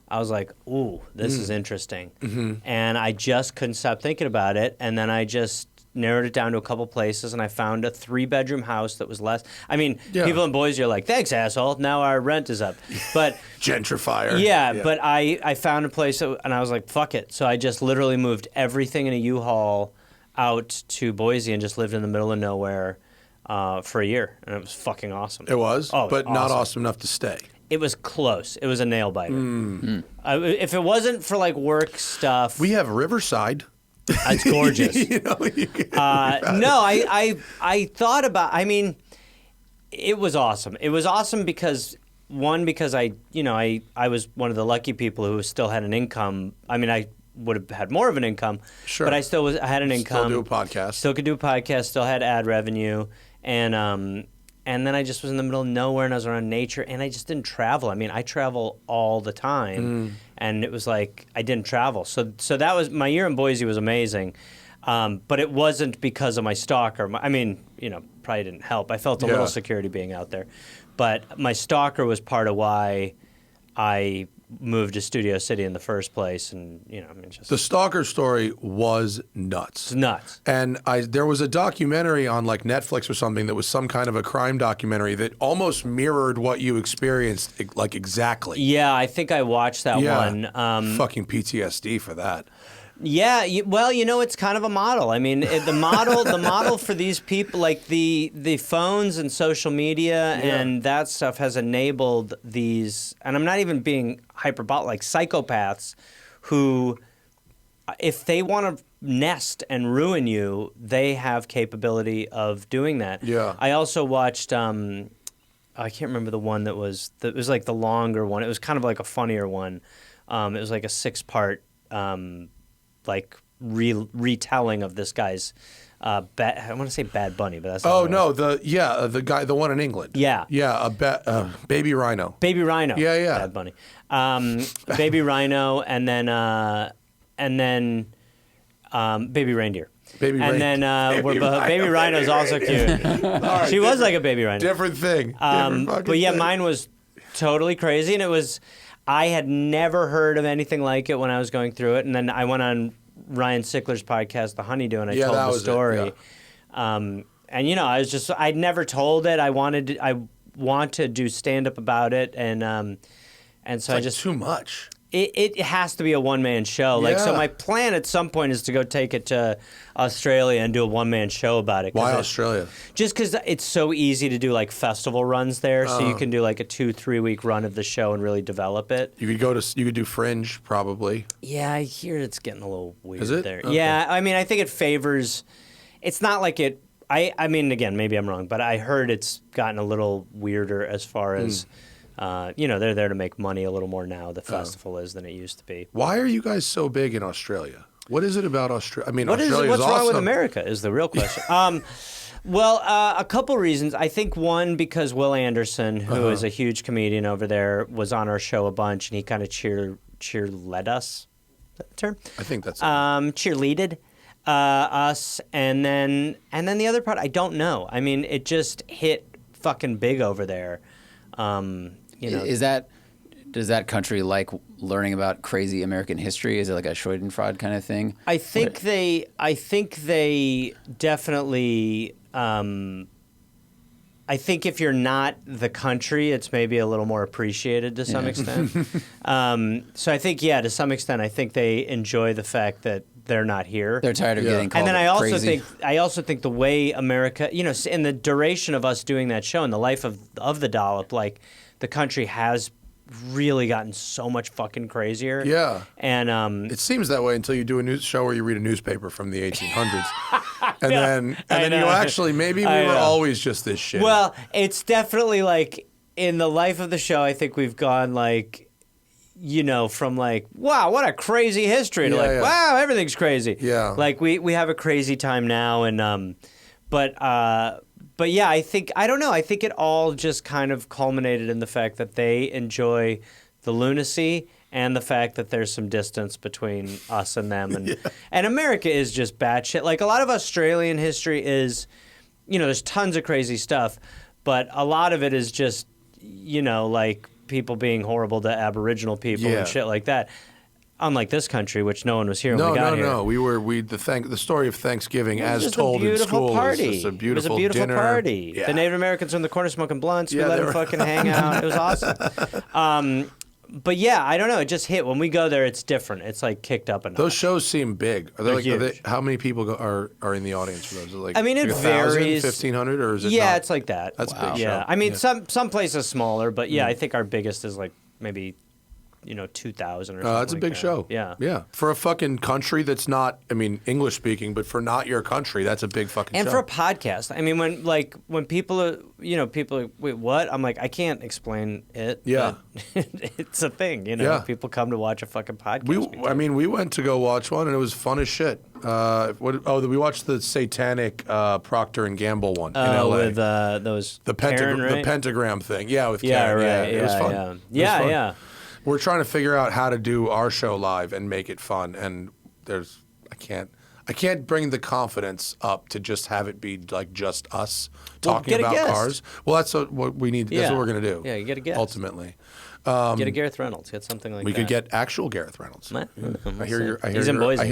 I was ooh, this is interesting. Mm-hmm. And I just couldn't stop thinking about it. And then I just narrowed it down to a couple places, and I found a 3-bedroom house that was less. I mean, people in Boise are thanks, asshole. Now our rent is up. But gentrifier. Yeah, but I found a place, and I was fuck it. So I just literally moved everything in a U-Haul out to Boise and just lived in the middle of nowhere for a year, and it was fucking awesome. It was, but not awesome enough to stay. It was close. It was a nail biter. If it wasn't for work stuff, we have Riverside. It's gorgeous. No, I thought about. I mean, it was awesome. It was awesome because I was one of the lucky people who still had an income. I mean, I would have had more of an income, sure, but I had an income. Still do a podcast. Still could do a podcast. Still had ad revenue, and then I just was in the middle of nowhere, and I was around nature, and I just didn't travel. I mean, I travel all the time, and it was I didn't travel. So that was my year in Boise was amazing, but it wasn't because of my stalker. Probably didn't help. I felt a little security being out there, but my stalker was part of why I moved to Studio City in the first place, and the stalker story was nuts. It's nuts. And there was a documentary on Netflix or something that was some kind of a crime documentary that almost mirrored what you experienced exactly. Yeah, I think I watched that one. Fucking PTSD for that. Yeah, well, it's kind of a model. I mean, the model for these people, the phones and social media and that stuff has enabled these, and I'm not even being hyperbolic, psychopaths who if they want to nest and ruin you, they have capability of doing that. Yeah. I also watched. I can't remember the one that was like the longer one. It was kind of like a funnier one. It was like a 6-part like retelling of this guy's. I want to say Bad Bunny, but that's not the guy, the one in England. Yeah, Baby Rhino. Baby Rhino. Yeah. Bad Bunny. Baby Rhino, and then Baby Reindeer. Baby Rhino's also cute. Right, she was like a baby rhino. Different thing. But yeah, mine was totally crazy, and it was. I had never heard of anything like it when I was going through it, and then I went on Ryan Sickler's podcast, The Honeydew, and I told the story. And I'd never told it. I want to do stand up about it, and so it's too much. It has to be a one-man show. Like, so my plan at some point is to go take it to Australia and do a one-man show about it. Why Australia? Just because it's so easy to do like festival runs there, so you can do like a 2-3 week run of the show and really develop it. You could do Fringe probably. Yeah, I hear it's getting a little weird Is it? there. Okay. Yeah, I mean, I think it favors. It's not like it. I mean, again, maybe I'm wrong, but I heard it's gotten a little weirder as far as. They're there to make money a little more now, the festival is, than it used to be. Why are you guys so big in Australia? What is it about Australia? I mean, what's wrong with America is the real question. A couple reasons. I think one, because Will Anderson, who is a huge comedian over there, was on our show a bunch, and he kind of cheerled us. Is that the term? I think that's cheerleaded us, and then the other part, I don't know. I mean, it just hit fucking big over there. Does that country like learning about crazy American history? Is it like a Schadenfreude kind of thing? I think they definitely. I think if you're not the country, it's maybe a little more appreciated to some extent. So I think, to some extent, I think they enjoy the fact that they're not here. They're tired of getting called crazy. And then I also think the way America, in the duration of us doing that show, in the life of the Dollop, like the country has really gotten so much fucking crazier. Yeah. And it seems that way until you do a news show where you read a newspaper from the 1800s. And then you actually, maybe we were always just this shit. Well, it's definitely like in the life of the show, I think we've gone like, from like, wow, what a crazy history to wow, everything's crazy. Yeah. Like we have a crazy time now, and but yeah, I think it all just kind of culminated in the fact that they enjoy the lunacy and the fact that there's some distance between us and them, and America is just batshit. Like a lot of Australian history is, there's tons of crazy stuff, but a lot of it is just, like people being horrible to Aboriginal people and shit like that. Unlike this country, which no one was here when we got here. No. The story of Thanksgiving, as told in school, party. was just a beautiful dinner. It was a beautiful dinner. party. Yeah. The Native Americans were in the corner smoking blunts. We let them fucking hang out. It was awesome. But yeah, I don't know. It just hit. When we go there, it's different. It's like kicked up a notch. Those shows seem big. They're huge. How many people are in the audience for those? Is it like, I mean, it 1,000, varies. 1,500, or is it? Yeah, not? it's like that. That's a big show. Yeah, I mean, some places smaller, but yeah, I think our biggest is like maybe 2,000 or something. That's a big show. Yeah. For a fucking country that's not, English speaking, but for not your country, that's a big fucking show. And for a podcast, I mean, when people are, people are, wait, what? I'm like, I can't explain it. Yeah. It's a thing, People come to watch a fucking podcast. We went to go watch one, and it was fun as shit. We watched the satanic Procter and Gamble one in LA. With those the pentagram thing. Yeah, with Karen. Right. Yeah, it was fun. Yeah. We're trying to figure out how to do our show live and make it fun, and I can't bring the confidence up to just have it be like just us talking about cars. Well, that's what we need. That's what we're gonna do. Yeah, you get a guest ultimately. Get a Gareth Reynolds. Get something like that. We could get actual Gareth Reynolds. I hear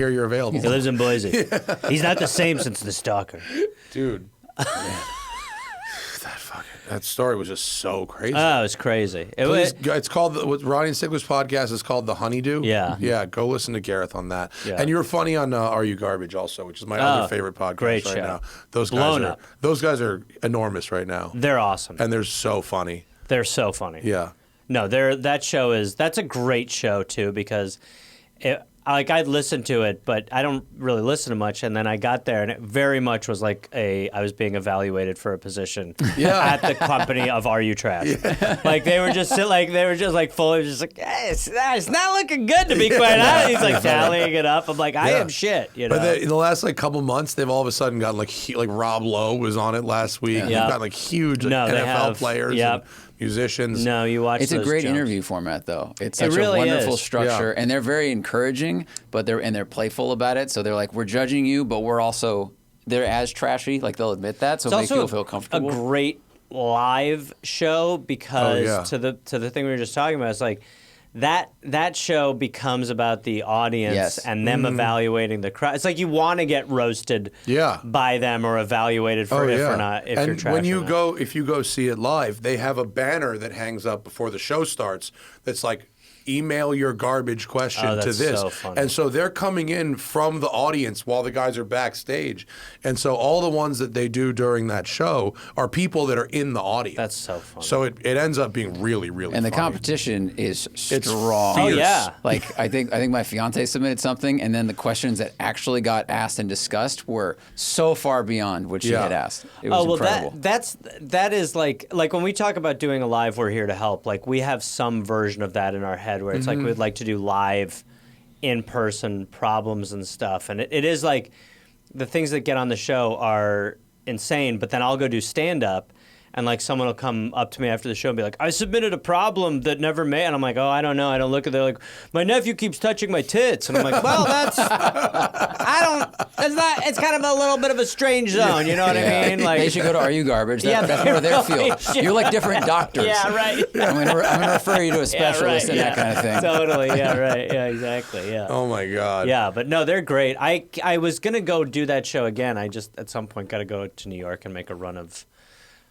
you're available. He lives in Boise. He's not the same since The Stalker. Dude. That story was just so crazy. Oh, it was crazy. It's called, Ronnie and Sigler's podcast is called The Honeydew. Yeah. Yeah, go listen to Gareth on that. Yeah. And you're funny on Are You Garbage also, which is my other favorite podcast great right show. now. Those guys are enormous right now. They're awesome. And they're so funny. They're so funny. Yeah. No, that's a great show too, because I'd listened to it, but I don't really listen to much. And then I got there, and it very much was like I was being evaluated for a position at the company of Are You Trash? Yeah. Like they were just fully just like, hey, it's not looking good to be quite honest. He's like tallying it up. I'm like, I am shit. You know. But in the last couple months, they've all of a sudden gotten like Rob Lowe was on it last week. They've got like huge NFL players. And musicians. No, you watch. It's a great interview format, though. It's such a wonderful structure, and they're very encouraging, but they're playful about it. So they're like, we're judging you, but they're as trashy. Like they'll admit that, so it makes people feel comfortable. A great live show because to the thing we were just talking about, it's like that show becomes about the audience and them evaluating the crowd. It's like you want to get roasted by them or evaluated for or not if you're trash. When if you go see it live, they have a banner that hangs up before the show starts that's like, email your garbage question to this. So funny. And so they're coming in from the audience while the guys are backstage. And so all the ones that they do during that show are people that are in the audience. That's so funny. So it ends up being really, really And the funny. competition is strong. It's fierce. Oh, yeah. Like I think my fiance submitted something, and then the questions that actually got asked and discussed were so far beyond what she had asked. It was incredible. That is like when we talk about doing a live We're Here to Help, like we have some version of that in our head where it's like we'd like to do live in-person problems and stuff. And it is like the things that get on the show are insane, but then I'll go do stand-up and like someone will come up to me after the show and be like, I submitted a problem that never made, and I'm like, oh, I don't know. I don't look at it. They're like, my nephew keeps touching my tits. And I'm like, well, it's kind of a little bit of a strange zone. You know what I mean? Like, they should go to Are You Garbage? That's more their field. You're like different doctors. Yeah, right. I'm going to refer you to a specialist and that kind of thing. Totally. Yeah, right. Yeah, exactly. Yeah. Oh my God. Yeah, but no, they're great. I was going to go do that show again. I just, at some point, got to go to New York and make a run of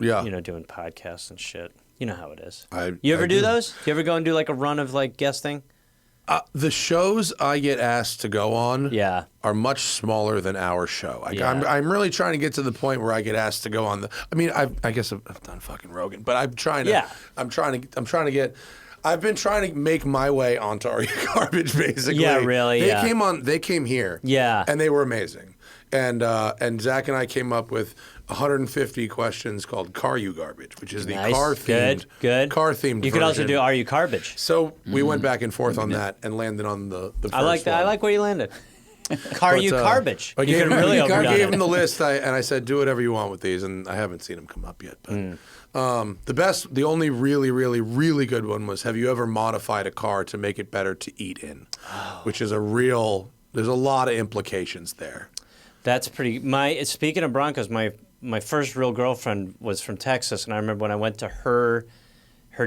doing podcasts and shit. You know how it is. You ever do those? Do you ever go and do like a run of like guesting? The shows I get asked to go on are much smaller than our show. I'm really trying to get to the point where I get asked to go on I guess I've done fucking Rogan, but I'm trying to I've been trying to make my way onto Are You Garbage, basically. Yeah, really. They came here. Yeah. And they were amazing. And Zach and I came up with 150 questions called Car You Garbage, which is the car-themed car-themed You could also do Are You Garbage. So we went back and forth on that and landed on the first I like that. one. I like where you landed. Car You Garbage. I gave him the list, and I said, do whatever you want with these, and I haven't seen them come up yet. But the only really, really, really good one was, have you ever modified a car to make it better to eat in? Which is there's a lot of implications there. That's pretty. Speaking of Broncos, my first real girlfriend was from Texas, and I remember when I went to her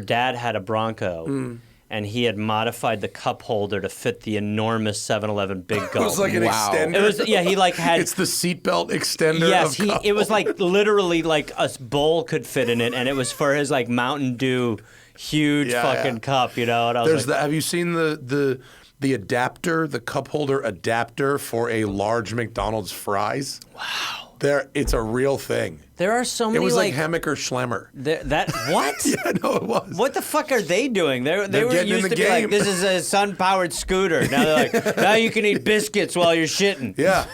dad had a Bronco, and he had modified the cup holder to fit the enormous 7-Eleven Big Gulp. It was like an extender. It was, he like had. It's the seatbelt extender. Yes, of cup it was like literally like a bowl could fit in it, and it was for his like Mountain Dew huge fucking cup, you know. And I was have you seen the adapter, the cup holder adapter for a large McDonald's fries? Wow. It's a real thing. There are so many. It was like Hammacher Schlemmer. What? Yeah, no, it was. What the fuck are they doing? They were used to be game. like, this is a sun-powered scooter. Now they're like, now you can eat biscuits while you're shitting. Yeah.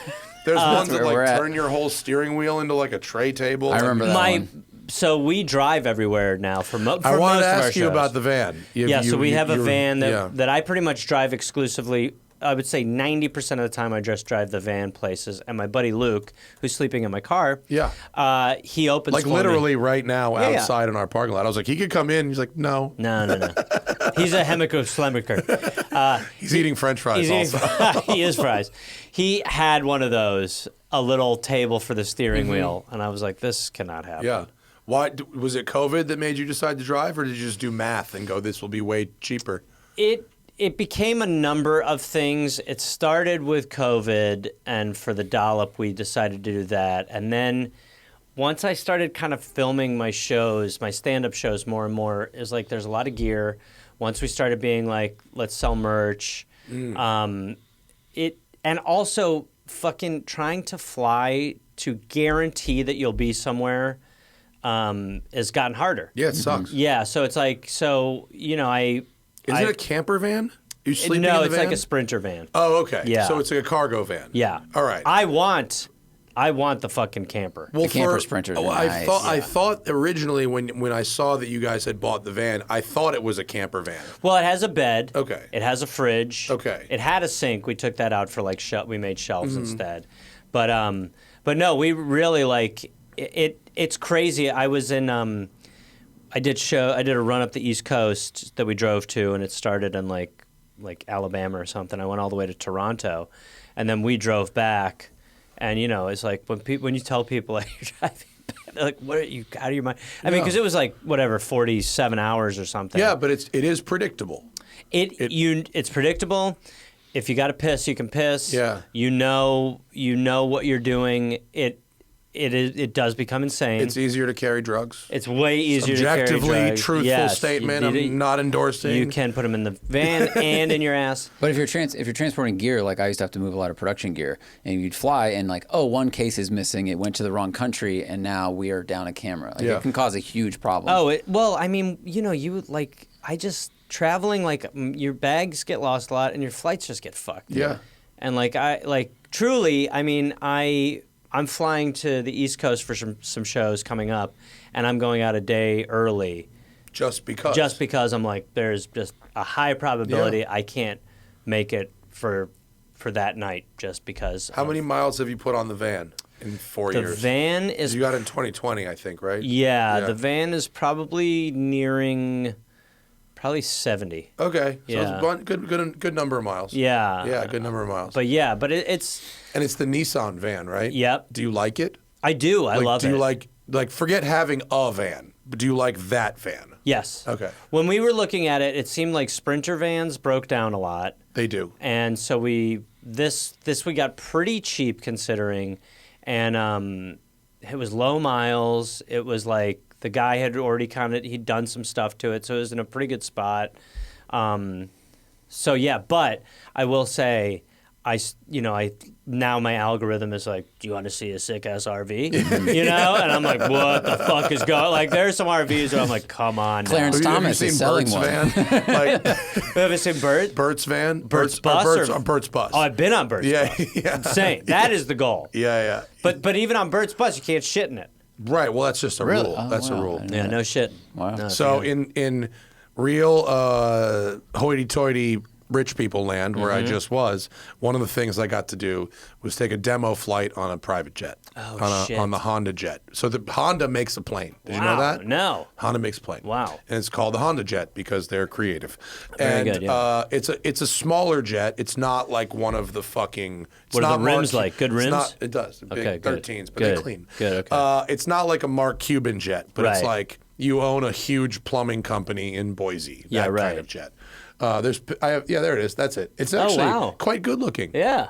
There's ones that like turn your whole steering wheel into like a tray table. I remember that one. So we drive everywhere now for most of our shows. I wanted to ask you about the van. So we have a van that I pretty much drive exclusively. I would say 90% of the time I just drive the van places. And my buddy Luke, who's sleeping in my car, he opens like for literally me. Right now outside in our parking lot. I was like, he could come in. He's like, no. No. He's a Hemmico Slemmiker. He's eating French fries also. He is fries. He had one of those, a little table for the steering wheel. And I was like, this cannot happen. Yeah. Why was it COVID that made you decide to drive, or did you just do math and go, this will be way cheaper? It became a number of things. It started with COVID, and for the Dollop, we decided to do that. And then once I started kind of filming my shows, my stand-up shows more and more, is like there's a lot of gear. Once we started being like, let's sell merch. And also fucking trying to fly to guarantee that you'll be somewhere has gotten harder. Yeah, it sucks. Yeah, so it's like, Isn't it a camper van? You sleeping No, in the it's van? like a Sprinter van. Oh, okay. Yeah. So it's like a cargo van. Yeah. All right. I want the fucking camper. The camper Sprinters are nice. I thought originally when I saw that you guys had bought the van, I thought it was a camper van. Well, it has a bed. Okay. It has a fridge. Okay. It had a sink. We took that out for like we made shelves instead. But no, we really like it. It's crazy. I was in I did a run up the East Coast that we drove to, and it started in like Alabama or something. I went all the way to Toronto, and then we drove back. And it's like when you tell people like you're driving, they're like, "What are you out of your mind?" I mean, because it was like 47 hours or something. Yeah, but it is predictable. It's predictable. If you got to piss, you can piss. Yeah. You know what you're doing. It does become insane. It's easier to carry drugs. It's way easier to carry drugs. Objectively truthful statement. I'm not endorsing. You can put them in the van and in your ass. But if you're transporting gear, like I used to have to move a lot of production gear, and you'd fly, and like, oh, one case is missing. It went to the wrong country, and now we are down a camera. Like, it can cause a huge problem. Oh, I mean, traveling, like your bags get lost a lot, and your flights just get fucked. Yeah. And truly, I mean, I'm flying to the East Coast for some shows coming up, and I'm going out a day early. Just because? Just because I'm like, there's just a high probability I can't make it for that night just because. How many miles have you put on the van in 4 years? The van is... You got it in 2020, I think, right? Yeah, the van is probably nearing... Probably 70. Okay. So Yeah. it's good number of miles. Yeah. Yeah, good number of miles. But it's... And it's the Nissan van, right? Yep. Do you like it? I do. I love it. Do you like forget having a van, but do you like that van? Yes. Okay. When we were looking at it, it seemed like Sprinter vans broke down a lot. They do. And so this we got pretty cheap considering, and it was low miles. It was like the guy had already he'd done some stuff to it, so it was in a pretty good spot. So yeah, but I will say, now my algorithm is like, do you want to see a sick ass RV? And I'm like, what the fuck is going? Like, there's some RVs where I'm like, come on. Clarence Thomas is selling one. Van? Have you seen Bert? Bert's van? Bert's bus? Bert's bus. Oh, I've been on Bert's bus. Yeah. Insane. That is the goal. Yeah. But even on Bert's bus, you can't shit in it. Right. Well, that's just a rule. Oh, That's a rule. Yeah, no shit. Wow. No, So in real hoity-toity rich people land, where I just was, one of the things I got to do was take a demo flight on a private jet. On the Honda jet. So the Honda makes a plane. Did you know that? No. Honda makes a plane. Wow. And it's called the Honda jet because they're creative. Very good, yeah. It's a smaller jet. It's not like one of the fucking. What are the rims like? Good rims? It does. Big Okay, good. 13s, but Good. they're clean. Good, okay. It's not like a Mark Cuban jet, but it's Right. like you own a huge plumbing company in Boise. Yeah, that right. kind of jet. There it is. That's it. It's actually quite good looking. Yeah.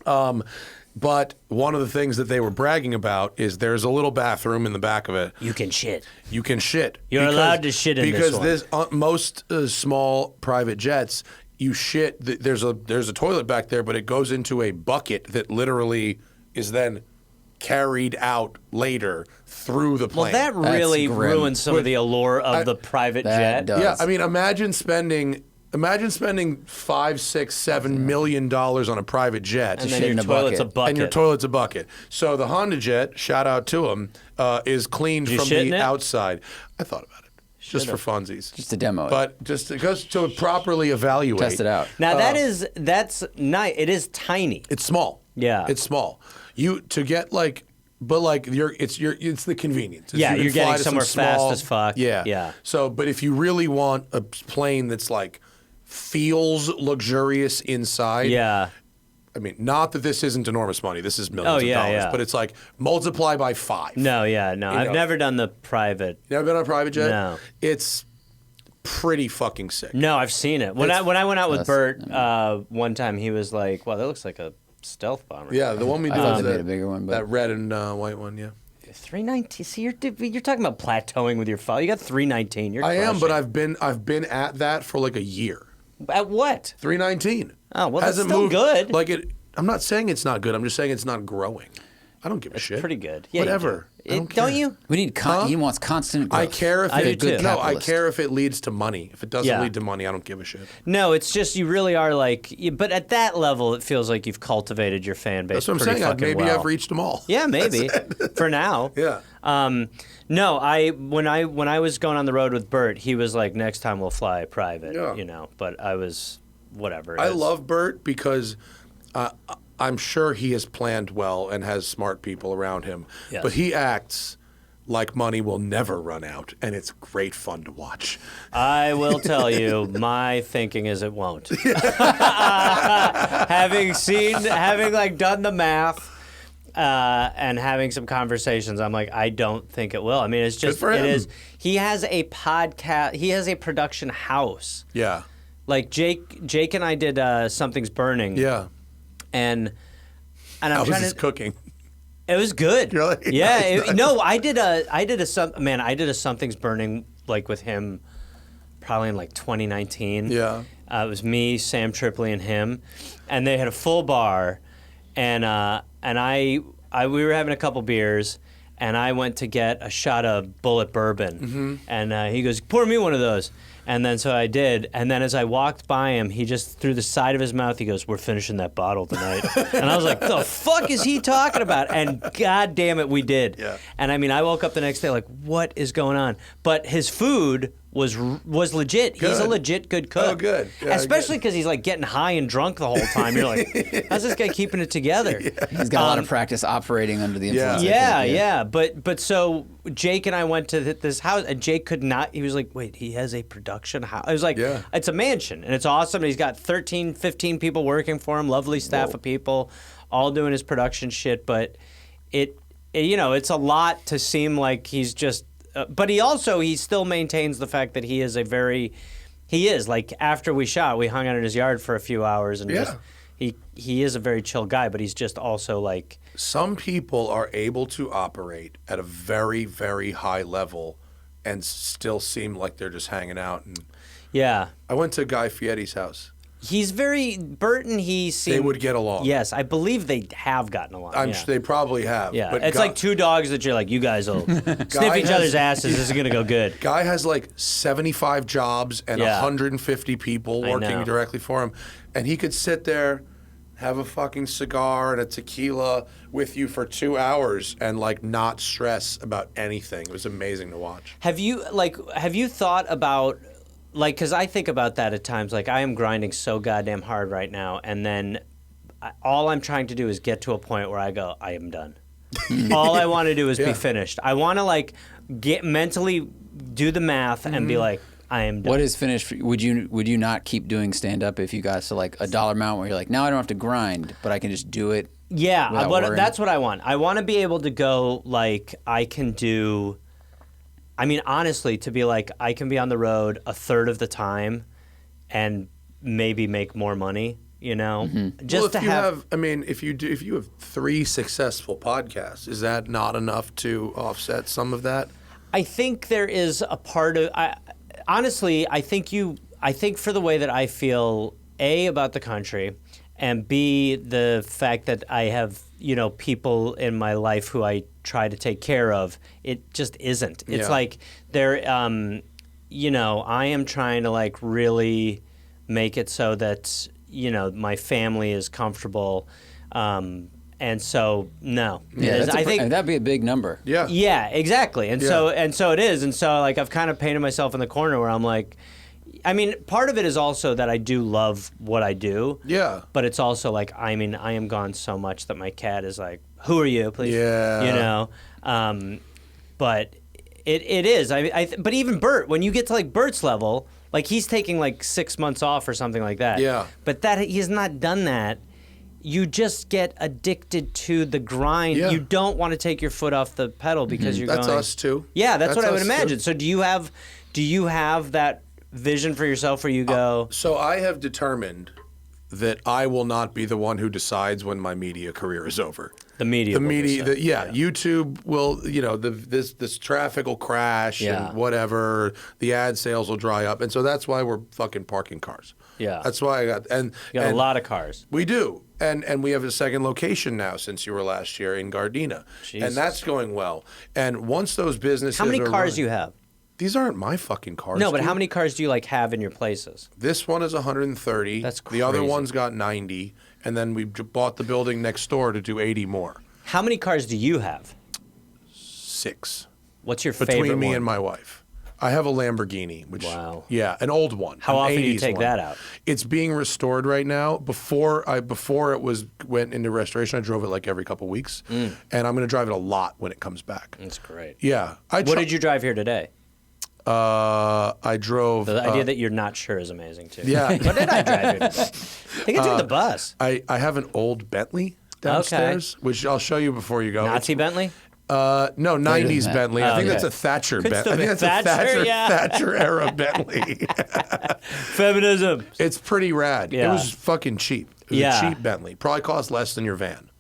But one of the things that they were bragging about is there's a little bathroom in the back of it. You can shit. You can shit. You're allowed to shit in this one. Because most small private jets, you shit. There's a toilet back there, but it goes into a bucket that literally is then carried out later through the plane. Well, that really grim. ruins some of the allure of the private jet. does. Yeah, I mean, imagine spending $5, $6, $7 million on a private jet. And shit then in your a toilet's a bucket. bucket. And your toilet's a bucket. So the Honda jet, shout out to them, is cleaned Did you from shit in the it? outside. I thought about it. Just for funsies. Just to demo it. But just to properly evaluate. Test it out. Now that's nice. It is tiny. It's small. Yeah. It's small. It's the convenience. Yeah, you you're can fly getting to somewhere some fast small- as fuck. Yeah. Yeah. So, but if you really want a plane that's like feels luxurious inside. Yeah. I mean, not that this isn't enormous money. This is millions of dollars. yeah. But it's like multiply by 5. No. I've know. never done the private. Never been on a private jet? No. It's pretty fucking sick. No, I've seen it. When I went out with Bert one time, he was like, "Wow, that looks like a stealth bomber." Yeah, the one we I did thought was they made a bigger one, but that red and white one, yeah. 319. See, you're talking about plateauing with your file. You got 319. You're I am, but crushing. I've been at that for like a year. At what? 319. Oh, well, that's Hasn't still moved. good. I'm not saying it's not good. I'm just saying it's not growing. I don't give a shit. Pretty good. Yeah, Whatever. you Don't you? We need. He wants constant growth. I care if I care if it leads to money. If it doesn't lead to money, I don't give a shit. No, it's just you really are like. But at that level, it feels like you've cultivated your fan base. That's what I'm saying. Maybe I've reached them all. Yeah, maybe for now. Yeah. No, when I was going on the road with Bert, he was like, "Next time we'll fly private," you know. But I was whatever. I love Bert because I'm sure he has planned well and has smart people around him. Yes. But he acts like money will never run out, and it's great fun to watch. I will tell you, my thinking is it won't. having done the math. And having some conversations, I'm like, I don't think it will. I mean, it's just, it is. He has a podcast. He has a production house. Yeah. Like Jake and I did Something's Burning. Yeah. And I'm trying to cooking. It was good. Really? Yeah. I did a Something's Burning like with him, probably in like 2019. Yeah. It was me, Sam Tripoli, and him, and they had a full bar, and we were having a couple beers, and I went to get a shot of Bullet Bourbon, and he goes, "Pour me one of those." And then so I did, and then as I walked by him, he just through the side of his mouth, he goes, "We're finishing that bottle tonight." And I was like, "The fuck is he talking about?" And god damn it, we did. Yeah. And I mean, I woke up the next day like, what is going on? But his food was legit. Good. He's a legit good cook. Oh, good. Yeah, especially because he's like getting high and drunk the whole time. You're like, how's this guy keeping it together? Yeah. He's got a lot of practice operating under the influence. Yeah. But so Jake and I went to this house, and Jake could not. He was like, wait, he has a production house. I was like, it's a mansion, and it's awesome. And he's got 13, 15 people working for him, lovely staff of people, all doing his production shit. But it's a lot to seem like he's just. But he still maintains the fact that he is like after we shot, we hung out in his yard for a few hours, and just, he is a very chill guy, but he's just also like. Some people are able to operate at a very, very high level and still seem like they're just hanging out. And I went to Guy Fieri's house. He's Bert and he seem... They would get along. Yes, I believe they have gotten along. I'm sure they probably have. Yeah, but it's like two dogs that you're like, you guys will sniff each other's asses. This is going to go good. Guy has like 75 jobs and 150 people working directly for him. And he could sit there, have a fucking cigar and a tequila with you for 2 hours and like not stress about anything. It was amazing to watch. Have you thought about... Like, because I think about that at times. Like, I am grinding so goddamn hard right now, and then all I'm trying to do is get to a point where I go, I am done. All I want to do is be finished. I want to, like, get mentally do the math and be like, I am done. What is finished? Would you not keep doing stand-up if you got to, like, a dollar amount where you're like, now I don't have to grind, but I can just do it? Yeah, that's what I want. I want to be able to go, like, I can do... I mean, honestly, to be like, I can be on the road a third of the time and maybe make more money, you know? Just if you have 3 successful podcasts, is that not enough to offset some of that? I think there is a part of, honestly, I think for the way that I feel, A, about the country, and B, the fact that I have, people in my life who I try to take care of, it just isn't. It's like I am trying to like really make it so that, my family is comfortable. And so, no. Yeah, that'd be a big number. Yeah. Yeah, exactly. And so it is. And so like I've kind of painted myself in the corner where I'm like, I mean, part of it is also that I do love what I do. Yeah. But it's also like, I mean, I am gone so much that my cat is like, who are you, please? Yeah. But it is. But even Bert, when you get to like Bert's level, like he's taking like 6 months off or something like that. Yeah. But that he has not done that. You just get addicted to the grind. Yeah. You don't want to take your foot off the pedal because you're That's going. us too. Yeah, that's what I would us imagine. too. So do you have that vision for yourself where you go? So I have determined that I will not be the one who decides when my media career is over. The media. YouTube will, this traffic will crash and whatever. The ad sales will dry up, and so that's why we're fucking parking cars. Yeah, that's why you got a lot of cars. We do, and we have a second location now since you were last year in Gardena, and that's going well. And once those businesses, how many cars do you have? These aren't my fucking cars. No, but how many cars do you have in your places? This one is 130. That's crazy. The other one's got 90, and then we bought the building next door to do 80 more. How many cars do you have? 6. What's your favorite between me one? and my wife? I have a Lamborghini, which an old one. How often do you take that out? It's being restored right now. Before it went into restoration, I drove it like every couple weeks, and I'm going to drive it a lot when it comes back. That's great. Yeah. What did you drive here today? I drove. The idea that you're not sure is amazing too. Yeah. What did I drive here today? I think I took the bus. I have an old Bentley downstairs, which I'll show you before you go. Nazi Bentley? No, 90s Bentley. I think that's a Thatcher Bentley. I think that's a Thatcher era Bentley. Feminism. It's pretty rad. Yeah. It was fucking cheap. It was a cheap Bentley. Probably cost less than your van.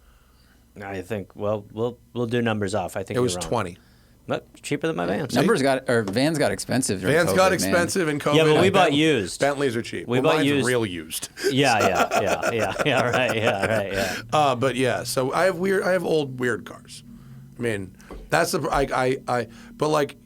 I think, well, we'll do numbers off. I think it was wrong. 20. But cheaper than my van. Vans got expensive. Vans got expensive in COVID. Yeah, but we bought used. Bentleys are cheap. We bought used. Real used. Yeah. But yeah, so I have old weird cars. I mean, that's but like,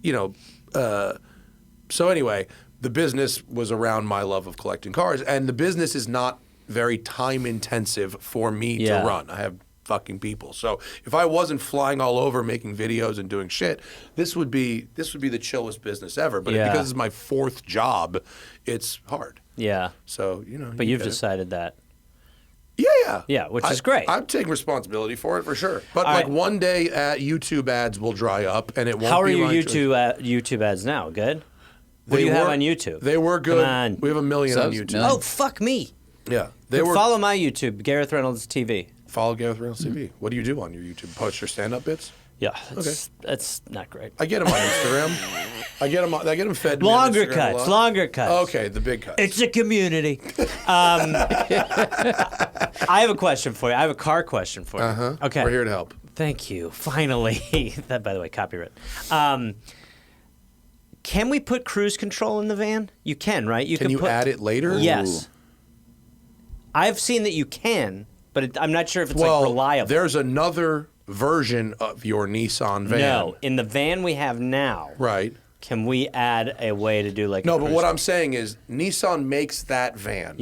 so anyway, the business was around my love of collecting cars, and the business is not very time intensive for me to run. I have fucking people. So if I wasn't flying all over making videos and doing shit, this would be the chillest business ever. But because it's my 4th job, it's hard. Yeah. So, But you've decided that. Yeah, which is great. I'm taking responsibility for it for sure. But one day, YouTube ads will dry up, and it won't. How are be your YouTube ads now? Good. What do you have on YouTube? They were good. Come on. We have 1 million on YouTube. Oh, fuck me. Yeah, Follow my YouTube, Gareth Reynolds TV. Follow Gareth Reynolds TV. What do you do on your YouTube? Post your stand-up bits? Yeah, that's not great. I get them on Instagram. I get them fed to longer me on cuts. Longer cuts. Okay, the big cuts. It's a community. I have a question for you. I have a car question for you. Okay, we're here to help. Thank you. Finally, that, by the way, copyright. Can we put cruise control in the van? You can, right? Can you add it later? Yes. I've seen that you can, but I'm not sure if it's reliable. There's another version of your Nissan van. No, in the van we have now. Right. Can we add a way to do like No, but what I'm saying is Nissan makes that van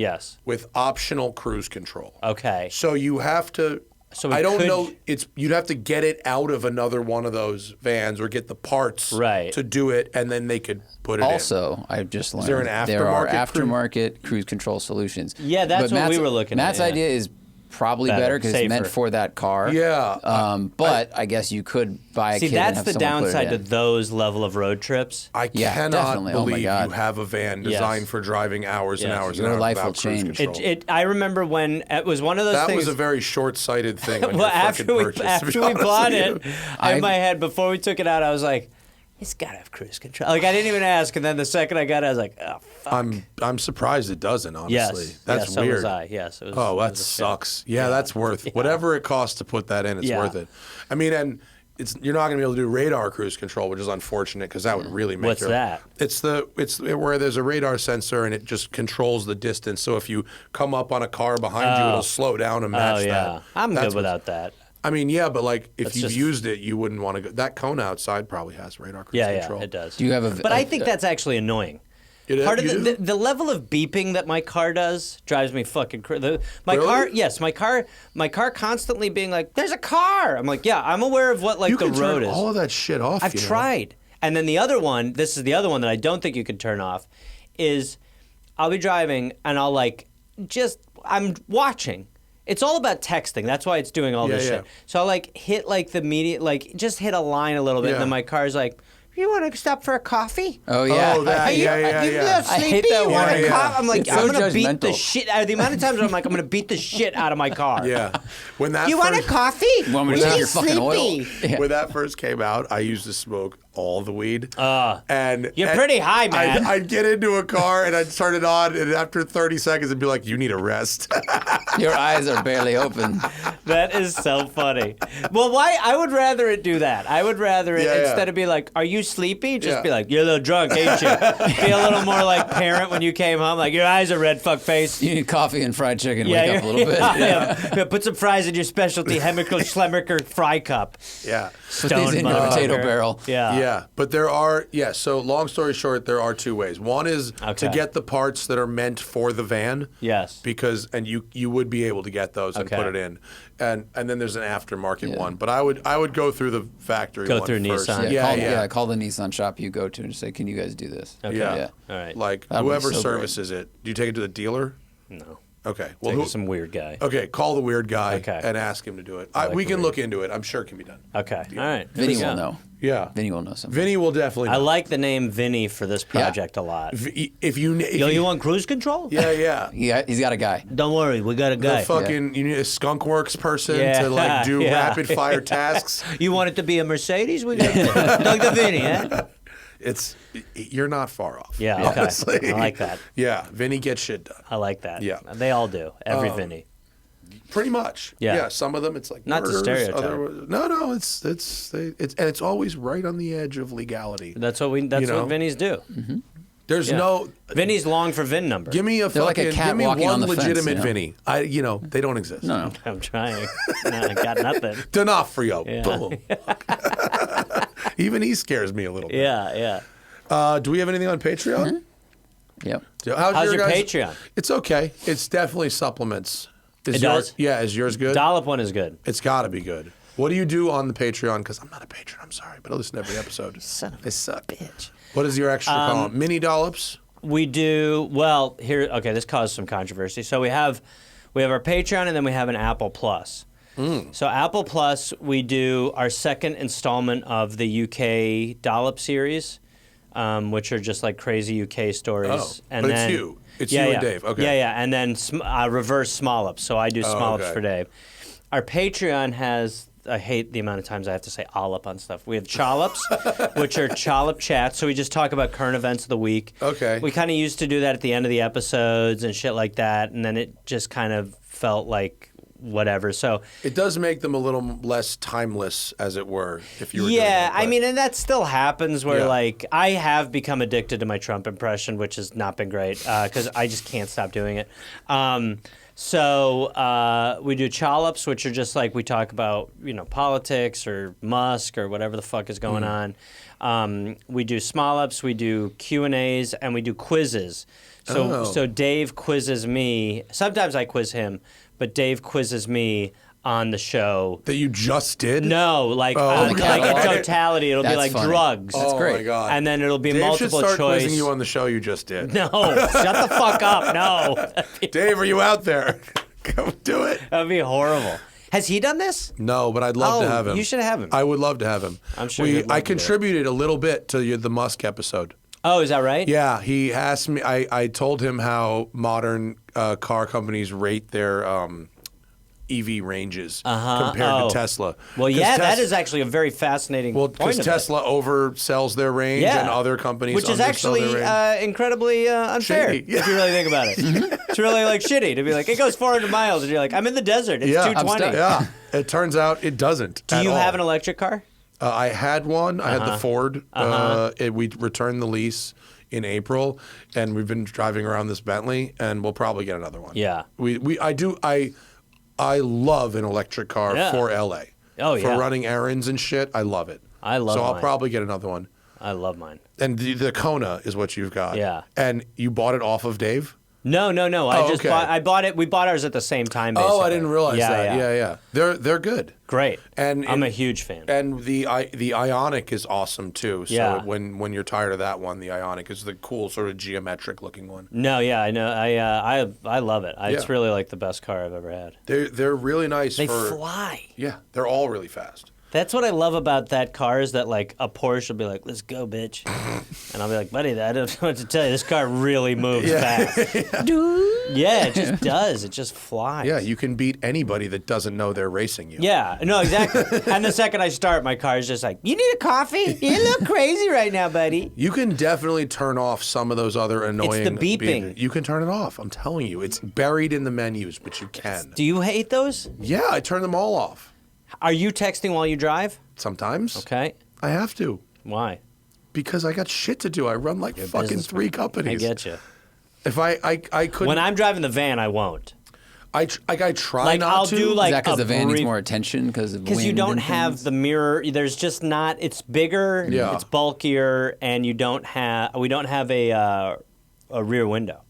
with optional cruise control. Okay. So you have to I don't know. You'd have to get it out of another one of those vans or get the parts to do it, and then they could put it in. Also, I've just learned there an aftermarket there are aftermarket cruise control solutions. Yeah, that's what we were looking at. Matt's idea is probably better because it's meant for that car. Yeah. But I guess you could buy a kit and that's have the someone downside put it to in. those level of road trips. I cannot believe you God. have a van designed for driving hours and hours and Your hours life without will cruise change. control. I remember when it was one of those things. That was a very short-sighted thing. Well, after we bought it, in my head, before we took it out, I was like, it's got to have cruise control. Like, I didn't even ask, and then the second I got it, I was like, oh, fuck. I'm surprised it doesn't, honestly. Yes. That's weird. weird. So was I. Yes. It was, oh, that sucks. Yeah, that's worth whatever it costs to put that in. It's worth it. I mean, and you're not going to be able to do radar cruise control, which is unfortunate because that would really make. What's that? It's where there's a radar sensor and it just controls the distance. So if you come up on a car behind you, it'll slow down and match that. I'm good without that. I mean, yeah, but like if you've used it, you wouldn't want to go. That Kona outside probably has radar cruise control. Yeah, it does. Do you have But I think that's actually annoying. Part of the level of beeping that my car does drives me fucking crazy. My car constantly being like, "There's a car." I'm like, "Yeah, I'm aware of what the road is." You can turn all of that shit off. I've tried, and then the other one. This is the other one that I don't think you can turn off. Is I'll be driving and I'll I'm watching. It's all about texting. That's why it's doing all this shit. So I'll hit the media, just hit a line a little bit, and then my car's like, you want to stop for a coffee? Oh, yeah. Oh, that, You feel sleepy? I hate that you want one. a coffee? I'm like, It's I'm so going to beat the judgmental. shit out of the amount of times I'm like, I'm going to beat the shit out of my car. Yeah. When that You want a coffee? Want me to take your fucking oil? When that first came out, I used to smoke all the weed. And you're pretty high, man. I'd get into a car and I'd turn it on, and after 30 seconds, it'd be like, you need a rest. Your eyes are barely open. That is so funny. Well, why? I would rather it do that. I would rather it, instead of be like, are you sleepy? Just be like, you're a little drunk, ain't you? Be a little more like parent when you came home, like, your eyes are red fuck face. You need coffee and fried chicken. Wake up a little bit. Yeah. Put some fries in your specialty Hemmicker Schlemmicker fry cup. Yeah. Put these in your potato barrel. Yeah. But there are, so long story short, there are two ways. One is to get the parts that are meant for the van. Yes. Because, and you would be able to get those and put it in. And then there's an aftermarket one. But I would go through the factory one through first. Nissan. Call the Nissan shop you go to and say, can you guys do this? Okay. Yeah. All right. Like, That'd whoever so services it, do you take it to the dealer? No. Okay. Well, take some weird guy. Okay, call the weird guy and ask him to do it. We can look into it. I'm sure it can be done. Okay. All right. Vinny will know. Yeah. Vinny will know something. Vinny will definitely know. I like the name Vinny for this project a lot. If you want cruise control? Yeah. He's got a guy. Don't worry, we got a guy. You need a skunk works person to like do rapid fire tasks. You want it to be a Mercedes? We got Dr. Vinny, eh? You're not far off. Yeah, okay. Honestly. I like that. Yeah, Vinny gets shit done. I like that. Yeah. They all do. Every Vinny. Pretty much. Yeah. Some of them it's like not murders, to stereotype. No. It's always right on the edge of legality. That's what Vinnies do. Mm-hmm. There's no Vinny's long for VIN number. Give me a fucking, like a cat give me walking one on the legitimate fence, Vinny. They don't exist. No. I'm trying. I got nothing. D'Onofrio. Yeah. Boom. Even he scares me a little bit. Yeah. Do we have anything on Patreon? Mm-hmm. Yep. How's your Patreon? It's okay. It's definitely supplements. Does? Yeah, is yours good? Dollop one is good. It's got to be good. What do you do on the Patreon? Because I'm not a patron. I'm sorry, but I listen to every episode. Son of they suck. Bitch. What is your extra column? Mini dollops? We do this caused some controversy. So we have our Patreon and then we have an Apple Plus. So Apple Plus, we do our second installment of the UK Dollop series, which are just like crazy UK stories. Oh, and but then, it's you. It's you and Dave. Okay. Yeah. And then reverse Smollops. So I do Smollops for Dave. Our Patreon has, I hate the amount of times I have to say Ollop on stuff. We have Chollops, which are Chollop chats. So we just talk about current events of the week. Okay. We kind of used to do that at the end of the episodes and shit like that. And then it just kind of felt like whatever. So it does make them a little less timeless, as it were, if you were doing that, I mean, and that still happens where like I have become addicted to my Trump impression, which has not been great because I just can't stop doing it. So we do Chollops, which are just like we talk about, politics or Musk or whatever the fuck is going on. We do Smollops, we do Q&As, and we do quizzes. So Dave quizzes me. Sometimes I quiz him, but Dave quizzes me on the show. That you just did? No, like in totality, it'll be like funny. drugs. That's great. My God. And then it'll be Dave multiple should start choice. quizzing you on the show you just did. No, shut the fuck up. No. Dave, are you out there? Come do it. That'd be horrible. Has he done this? No, but I'd love to have him. You should have him. I would love to have him. I'm sure I contributed a little bit to the Musk episode. Oh, is that right? Yeah, he asked me. I told him how modern car companies rate their EV ranges compared to Tesla. Well, yeah, that is actually a very fascinating point. Well, because Tesla oversells their range and other companies which is actually incredibly unfair if you really think about it. It's really like shitty to be like, it goes 400 miles, and you're like, I'm in the desert. It's 220. Yeah, it turns out it doesn't. Do you have an electric car? I had one. I had the Ford. We returned the lease in April, and we've been driving around this Bentley, and we'll probably get another one. Yeah. I love an electric car for LA. Oh, yeah. For running errands and shit, I love it. I love So mine. I'll probably get another one. I love mine. And the Kona is what you've got. Yeah. And you bought it off of Dave? No. I bought it. We bought ours at the same time. Basically. Oh, I didn't realize that. Yeah. They're good. Great. And I'm a huge fan. And the Ioniq is awesome too. So Yeah. when you're tired of that one, the Ioniq is the cool sort of geometric looking one. No, yeah, I know. I love it. It's really like the best car I've ever had. They're really nice. They fly. Yeah, they're all really fast. That's what I love about that car is that like a Porsche will be like, let's go, bitch. And I'll be like, buddy, I don't know what to tell you. This car really moves fast. Yeah, it just does. It just flies. Yeah, you can beat anybody that doesn't know they're racing you. Yeah, no, exactly. And the second I start, my car is just like, you need a coffee? You look crazy right now, buddy. You can definitely turn off some of those other annoying... It's the beeping. You can turn it off. I'm telling you. It's buried in the menus, but you can. Do you hate those? Yeah, I turn them all off. Are you texting while you drive? Sometimes. Okay. I have to. Why? Because I got shit to do. I run like fucking 3 companies. I get you. If I couldn't... When I'm driving the van, I won't. I try like, not I'll to. do like Is that because a the van needs brief- more attention because of wind Because you don't and have things? the mirror. There's just not. It's bigger. Yeah. It's bulkier, and you don't have. We don't have a rear window.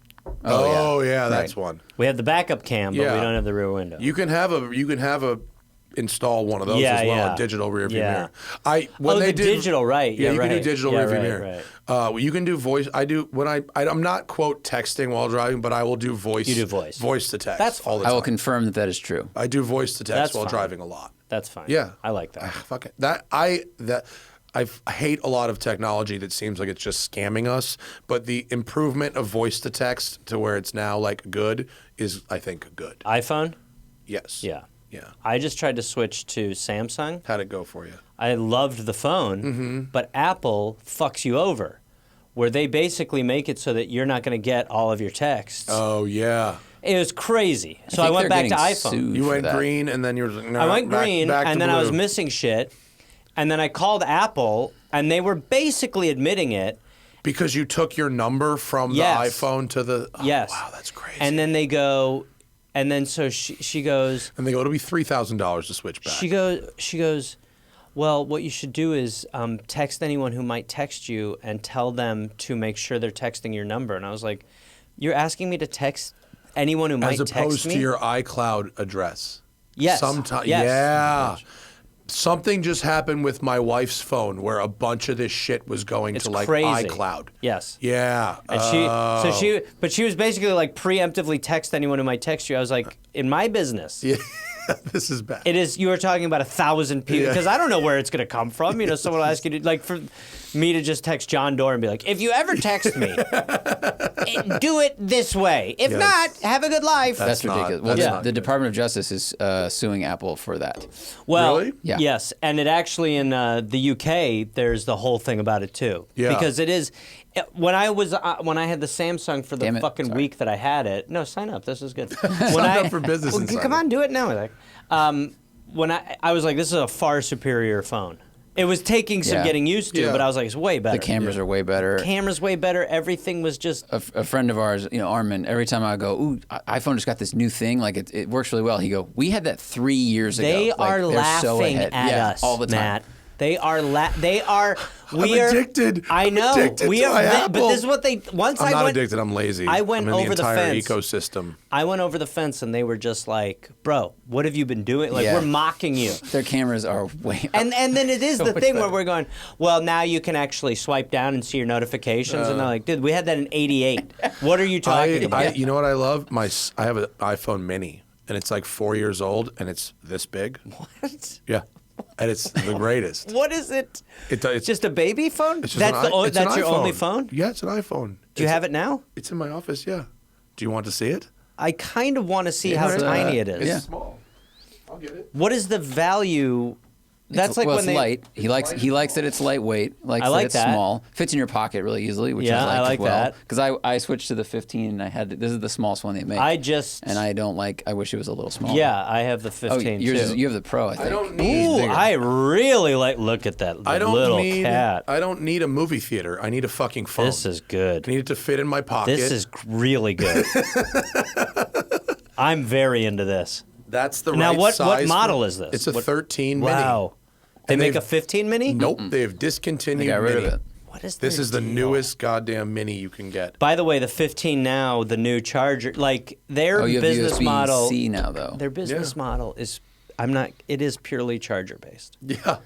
Oh yeah, that's one. We have the backup cam, but we don't have the rear window. You can have a install one of those as well, a digital rear view mirror. When they do digital, right? Yeah, you right. can do digital rear view mirror. Right. You can do voice. I do when I'm not quote texting while driving, but I will do voice. You do voice. Voice to text. That's all the time. I will confirm that is true. I do voice to text That's while fine. driving a lot. That's fine. Yeah, I like that. Fuck it. I hate a lot of technology that seems like it's just scamming us, but the improvement of voice to text to where it's now like good is, I think, good. iPhone? Yes. Yeah. Yeah. I just tried to switch to Samsung. How'd it go for you? I loved the phone, but Apple fucks you over, where they basically make it so that you're not going to get all of your texts. Oh yeah. It was crazy. So I went back to iPhone. You went green, and then you were like, no, I went back, green, back and to then blue. I was missing shit. And then I called Apple, and they were basically admitting it. Because you took your number from Yes. the iPhone to the... Oh, Yes. Wow, that's crazy. And then they go, and then so she goes... And they go, it'll be $3,000 to switch back. She goes, well, what you should do is text anyone who might text you and tell them to make sure they're texting your number. And I was like, you're asking me to text anyone who might text me? As opposed to your iCloud address. Yes. Sometimes, Yes. yeah. Something just happened with my wife's phone where a bunch of this shit was going It's to like crazy. iCloud. Yes. Yeah. And she was basically like preemptively text anyone who might text you. I was like, in my business. Yeah. This is bad. It is. You were talking about 1,000 people because I don't know where it's going to come from. You know, someone will ask you to like for me to just text John Doerr and be like, if you ever text me, do it this way. If not, have a good life. That's not- ridiculous. that's Well, not the good. Department of Justice is suing Apple for that. Well, Really? Yeah. yes, and it actually in the UK there's the whole thing about it too. Yeah. Because it is when I had the Samsung for the Damn it, fucking sorry. week that I had it. No, sign up. This is good. Sign up for Business Well, Insider. come on, do it now. Like, when I was like, this is a far superior phone. It was taking some Yeah. getting used to, Yeah. but I was like, it's way better. The cameras are way better. Camera's way better. Everything was just. A friend of ours, Armin, every time I go, ooh, iPhone just got this new thing, like it works really well. He go, we had that 3 years ago. They Like, are they're so laughing ahead. at Yeah, us, all the time. Matt. They are. We are addicted. I know. Addicted we to are. my But Apple. this is what they. Once I'm I not went. addicted. I'm lazy. I went I'm in over the entire fence. ecosystem. I went over the fence, and they were just like, "Bro, what have you been doing? Like, Yeah. we're mocking you." Their cameras are way And then it is So the much thing where better. we're going, well, now you can actually swipe down and see your notifications, and they're like, dude, we had that in '88. What are you talking about? You know what I love? I have an iPhone Mini, and it's like 4 years old, and it's this big. What? Yeah, and it's the greatest. What is it? It's Just a baby phone? It's just That's an that's your iPhone. only phone? Yeah, it's an iPhone. Do you have it now? It's in my office. Yeah. Do you want to see it? I kind of want to see how It's, tiny it is. It's Yeah. small. I'll get it. What is the value? That's like well, when it's light. He likes that it's lightweight. Likes I like that it's that. small. Fits in your pocket really easily, which Yeah, I I like like as well. that. Because I switched to the 15 and this is the smallest one they make. And I don't like. I wish it was a little smaller. Yeah, I have the 15 too. You have the Pro. I think. don't need- Ooh, Bigger. I really like. Look at that little cat. I don't need a movie theater. I need a fucking phone. This is good. I need it to fit in my pocket. This is really good. I'm very into this. That's the Now, right what size model for- is this? It's a What- 13 mini. Wow. They And make a they've- 15 mini? Nope, they've They discontinued got rid mini. of it. What is This their is the deal? newest goddamn mini you can get. By the way, the 15 now, the new charger, like their Oh, you have business model. USB-C now though. Their business model is, it is purely charger based. Yeah.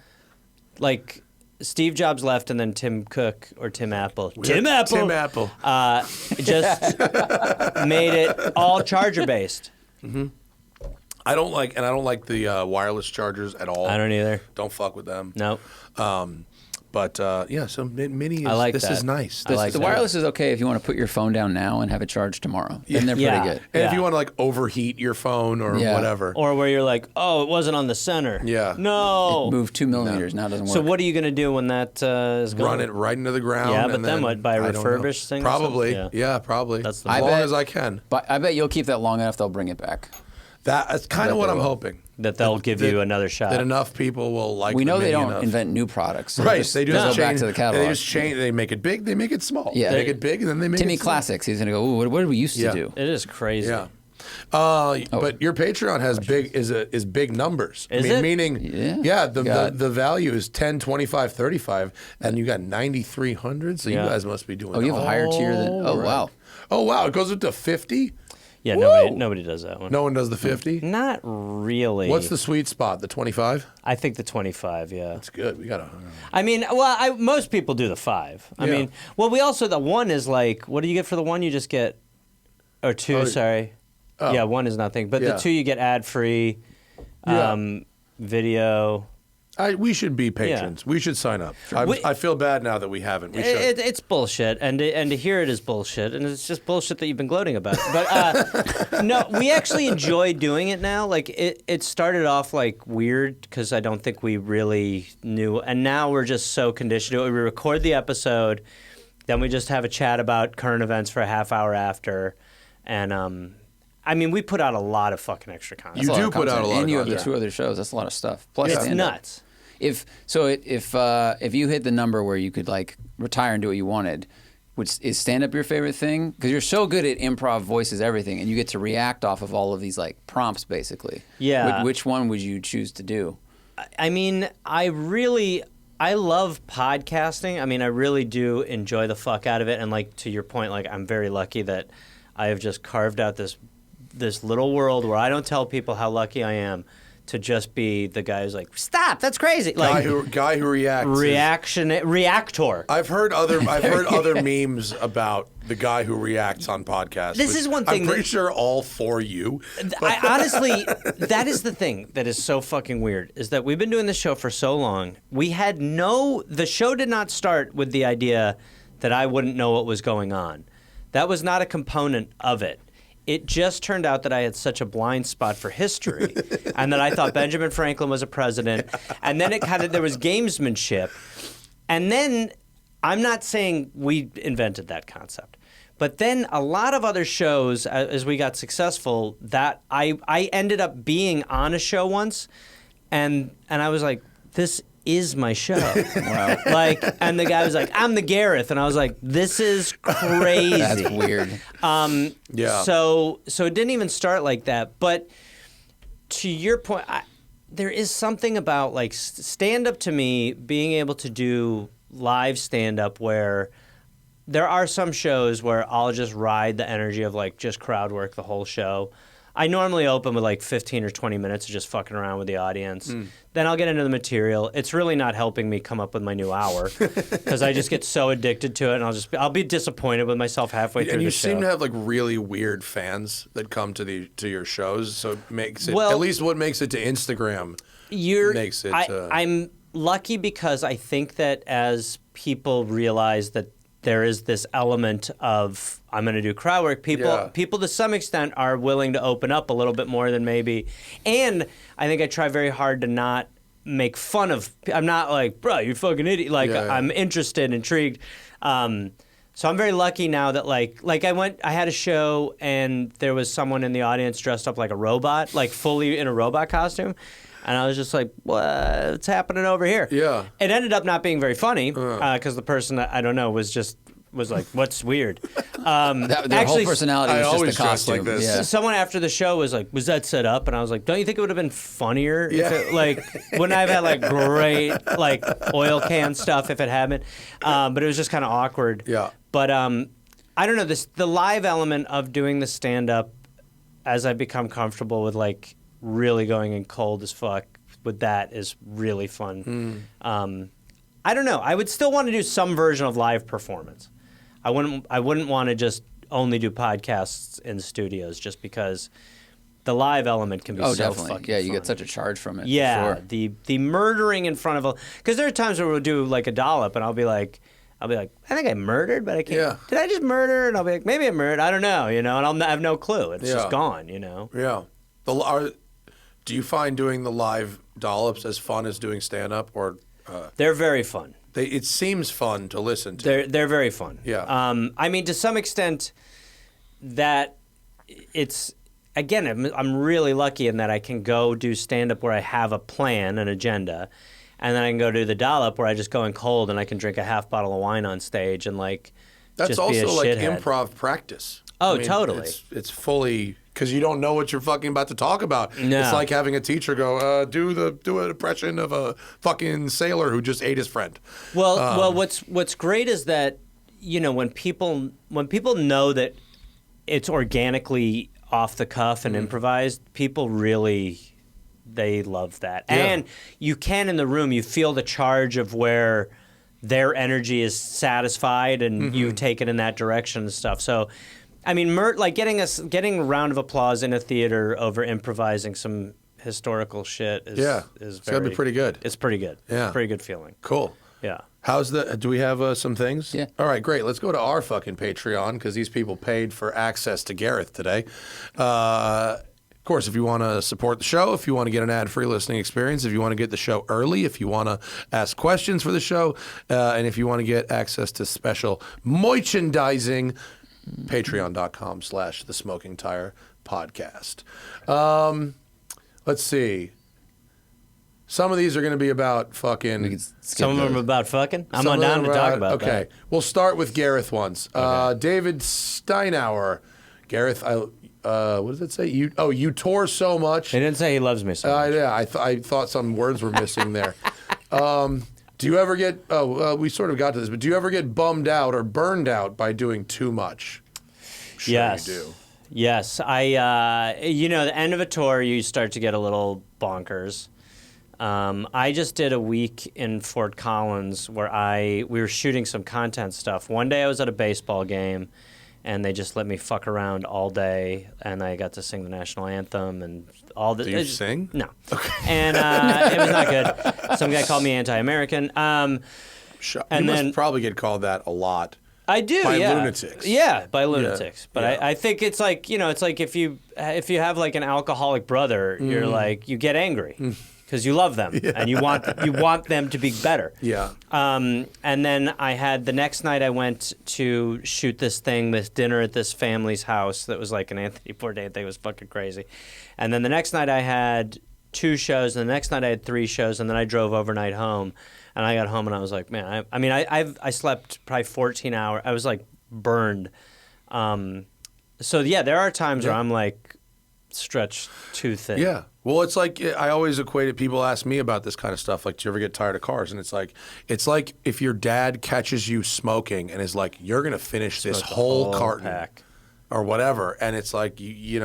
Like Steve Jobs left, and then Tim Cook or Tim Apple. Tim Apple. Tim Apple. Just made it all charger based. I don't like the wireless chargers at all. I don't either. Don't fuck with them. No. But so Mini is, I like this that. is nice. The wireless is okay if you want to put your phone down now and have it charged tomorrow. Then they're pretty good. And if you want to like overheat your phone or whatever. Or where you're like, oh, it wasn't on the center. Yeah. No. It moved 2 millimeters. Now it doesn't work. So what are you going to do when that is gone? Run it right into the ground. Yeah, but then what? Buy a refurbished thing? Probably. Yeah, probably. That's the as long as I can. But I bet you'll keep that long enough they'll bring it back. That's kind of what I'm hoping. That they'll give you another shot. That enough people will like. We know they don't enough. invent new products. So Right, they just go back to the catalog. They just change. They make it big. They make it small. Yeah. They make it big, and then they make Timmy it small. Classics. He's gonna go. Ooh, what did we used to do? It is crazy. Yeah. But your Patreon has big numbers. Is it? Meaning, the value is 10, 25, 35, and you got 9,300. So you guys must be doing. Oh, you have a higher tier than. Oh, wow. Oh wow! It goes up to 50. Yeah, nobody does that one. No one does the 50. Not really. What's the sweet spot? The 25? I think the 25. Yeah. That's good. We gotta. I mean, most people do the 5. I mean, we also the 1 is like, what do you get for the 1? You just get, or 2. Sorry. Oh. Yeah, 1 is nothing, but the 2 you get ad free, video. We should be patrons. We should sign up. I feel bad now that we haven't. We should. It's bullshit, and to hear it is bullshit, and it's just bullshit that you've been gloating about. But no, we actually enjoy doing it now. Like it started off like weird because I don't think we really knew, and now we're just so conditioned to it. We record the episode, then we just have a chat about current events for a half hour after, and I mean, we put out a lot of fucking extra content. You do put out a lot, and you have the 2 other shows. That's a lot of stuff. Plus, it's nuts. If you hit the number where you could like retire and do what you wanted, is stand-up your favorite thing? Because you're so good at improv, voices, everything, and you get to react off of all of these like prompts, basically. Yeah. Which one would you choose to do? I mean, I love podcasting. I mean, I really do enjoy the fuck out of it. And like to your point, like I'm very lucky that I have just carved out this little world where I don't tell people how lucky I am to just be the guy who's like, stop, that's crazy. Like guy who reacts. Reactor. I've heard other memes about the guy who reacts on podcasts. This is one thing. I'm pretty sure all for you. I honestly, that is the thing that is so fucking weird, is that we've been doing this show for so long. The show did not start with the idea that I wouldn't know what was going on. That was not a component of it. It just turned out that I had such a blind spot for history and that I thought Benjamin Franklin was a president. And then there was gamesmanship. And then, I'm not saying we invented that concept, but then a lot of other shows, as we got successful, that I ended up being on a show once and I was like, this is my show. Wow. Like, and the guy was like, I'm the Gareth. And I was like, this is crazy. That's weird. Yeah. So it didn't even start like that. But to your point, there is something about like stand-up to me, being able to do live stand-up where there are some shows where I'll just ride the energy of like just crowd work the whole show. I normally open with like 15 or 20 minutes of just fucking around with the audience. Then I'll get into the material. It's really not helping me come up with my new hour because I just get so addicted to it, and I'll be disappointed with myself halfway through the show. And you seem to have like really weird fans that come to your shows, so it makes it at least what makes it to Instagram makes it. I'm lucky because I think that as people realize that there is this element of I'm going to do crowd work. People to some extent are willing to open up a little bit more than maybe. And I think I try very hard to not make fun of. I'm not like, bro, you fucking idiot. Like I'm interested, intrigued. So I'm very lucky now that like I had a show and there was someone in the audience dressed up like a robot, like fully in a robot costume. And I was just like, what's happening over here? Yeah. It ended up not being very funny because the person, I don't know, was like, what's weird? Their whole personality was just the costume. Like this. Yeah. Someone after the show was like, was that set up? And I was like, don't you think it would have been funnier? If it, like, wouldn't I have had like great like oil can stuff if it had been? But it was just kind of awkward. Yeah. But I don't know, the live element of doing the stand-up as I've become comfortable with like really going in cold as fuck with that is really fun. I don't know. I would still want to do some version of live performance. I wouldn't want to just only do podcasts in studios just because The live element can be so definitely. fucking Yeah, you fun. get such a charge from it. Yeah, for sure. the murdering in front of a... Because there are times where we'll do like a dollop, and I'll be like, I think I murdered, but I can't. Yeah. Did I just murder? And I'll be like, maybe I murdered. I don't know, and I have no clue. It's just gone, Yeah. Do you find doing the live dollops as fun as doing stand-up? Or they're very fun. It seems fun to listen to. They're very fun. Yeah. I mean, to some extent, that it's... Again, I'm really lucky in that I can go do stand-up where I have a plan, an agenda, and then I can go do the dollop where I just go in cold and I can drink a half bottle of wine on stage and That's just also be a like shithead. improv practice. Oh, totally. It's fully because you don't know what you're fucking about to talk about. No. It's like having a teacher go do an impression of a fucking sailor who just ate his friend. Well, what's great is that when people know that it's organically off the cuff and improvised, people really, they love that. Yeah. And you can, in the room, you feel the charge of where their energy is satisfied and you take it in that direction and stuff. So, I mean, getting a round of applause in a theater over improvising some historical shit is it's gotta be pretty good. It's pretty good. Yeah. Pretty good feeling. Cool. Yeah. Do we have some things? Yeah. All right, great. Let's go to our fucking Patreon because these people paid for access to Gareth today. Of course, if you want to support the show, if you want to get an ad-free listening experience, if you want to get the show early, if you want to ask questions for the show, and if you want to get access to special merchandising, patreon.com/The Smoking Tire Podcast. Let's see. Some of these are going to be about fucking... Some of them are about fucking? I'm not down to talk about that. Okay. We'll start with Gareth once. Okay. David Steinauer. Gareth, what does it say? You tore so much. He didn't say he loves me so much. Yeah, I thought some words were missing there. Do you ever get... we sort of got to this, but do you ever get bummed out or burned out by doing too much? Sure Yes. you do. Yes. The end of a tour, you start to get a little bonkers. I just did a week in Fort Collins where we were shooting some content stuff. One day I was at a baseball game, and they just let me fuck around all day, and I got to sing the national anthem and all the... Do you sing? No. Okay. And it was not good. Some guy called me anti-American. You must probably get called that a lot. I do, by yeah. lunatics. Yeah, by lunatics. But Yeah. I think it's like, it's like if you have like an alcoholic brother, you're like, you get angry because you love them and you want them to be better. Yeah. And then the next night I went to shoot this dinner at this family's house that was like an Anthony Bourdain thing. It was fucking crazy. And then the next night I had 2 shows, and the next night I had 3 shows, and then I drove overnight home. And I got home and I was like, man, I slept probably 14 hours. I was like burned. So yeah, there are times where I'm like stretched too thin. Yeah. Well, it's like I always equate it. People ask me about this kind of stuff. Like, do you ever get tired of cars? And it's like if your dad catches you smoking and is like, you're gonna finish this whole carton pack. or whatever, and it's like you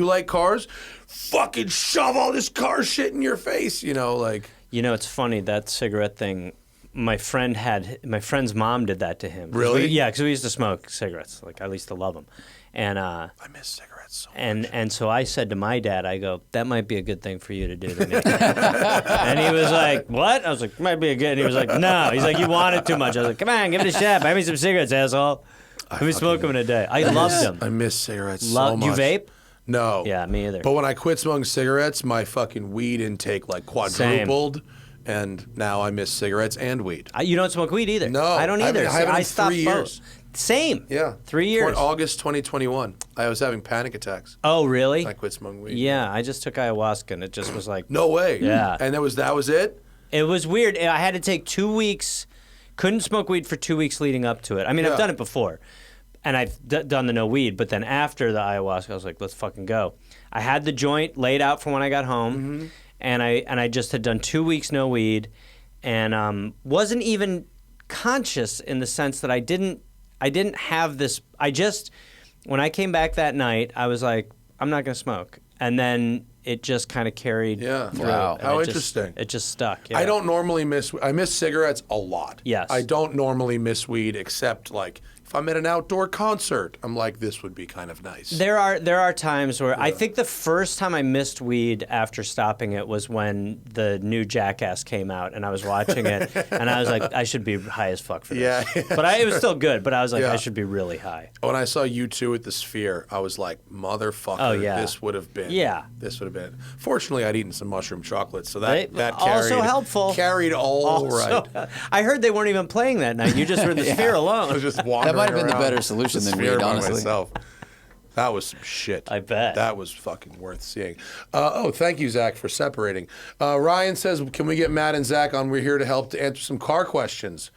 like cars, fucking shove all this car shit in your face. It's funny, that cigarette thing, my friend's mom did that to him. Really? Yeah, because we used to smoke cigarettes. Like, I used to love them. And I miss cigarettes so much. And so I said to my dad, I go, that might be a good thing for you to do to me. And he was like, what? I was like, might be a good. And he was like, no. He's like, you want it too much. I was like, come on, give it a shot. Buy me some cigarettes, asshole. Let me smoke them in a day. I loved them. I miss cigarettes so much. You vape? No. Yeah, me either. But when I quit smoking cigarettes, my fucking weed intake like quadrupled. And now I miss cigarettes and weed. You don't smoke weed either? No. I don't either. I haven't in stopped 3 years. both. Same. Yeah. 3 years. August 2021. I was having panic attacks. Oh, really? I quit smoking weed. Yeah, I just took ayahuasca and it just was like... No way. Yeah. And that was it? It was weird. I had to take 2 weeks, couldn't smoke weed for 2 weeks leading up to it. I mean, I've done it before. And I've done the no weed, but then after the ayahuasca, I was like, let's fucking go. I had the joint laid out for when I got home, and I just had done 2 weeks no weed, and wasn't even conscious in the sense that I didn't have this. When I came back that night, I was like, I'm not gonna smoke, and then it just kind of carried. Yeah. through. Wow. And How it interesting. It just stuck. Yeah. I don't normally I miss cigarettes a lot. Yes. I don't normally miss weed except like if I'm at an outdoor concert, I'm like, this would be kind of nice. There are times where I think the first time I missed weed after stopping it was when the new Jackass came out, and I was watching it, and I was like, I should be high as fuck for this. Yeah. But it was still good, but I was like, I should be really high. When I saw U2 at the Sphere, I was like, motherfucker, this would have been. Yeah. This would have been. Fortunately, I'd eaten some mushroom chocolate, so that carried. Also helpful. Carried all right. I heard they weren't even playing that night. You just were in the Sphere alone. I was just wandering That might have been the around better solution than weed, honestly. Myself. That was some shit. I bet. That was fucking worth seeing. Thank you, Zach, for separating. Ryan says, can we get Matt and Zach on? We're here to help to answer some car questions.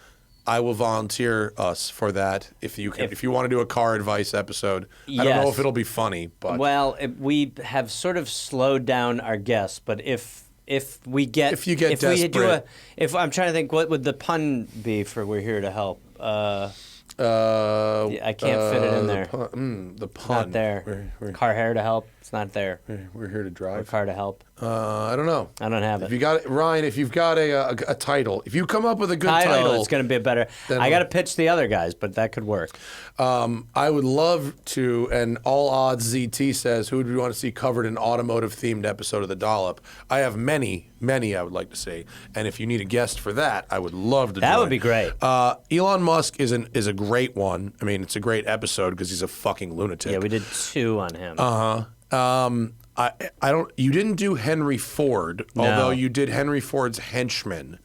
I will volunteer us for that if you can. If you want to do a car advice episode, I don't know if it'll be funny, but we have sort of slowed down our guests. But if we get I'm trying to think, what would the pun be for "we're here to help"? I can't fit it in there. The pun. Not there. Car hair to help. It's not there. We're here to drive. Or car to help. I don't know. I don't have it. If you got Ryan, if you've got a title, if you come up with a good title, it's going to be better. I got to pitch the other guys, but that could work. I would love to, and All Odds ZT says, who would we want to see covered in automotive-themed episode of The Dollop? I have many I would like to see, and if you need a guest for that, I would love to. That would be great. Elon Musk is a great one. I mean, it's a great episode because he's a fucking lunatic. Yeah, we did 2 on him. You didn't do Henry Ford, although you did Henry Ford's henchman.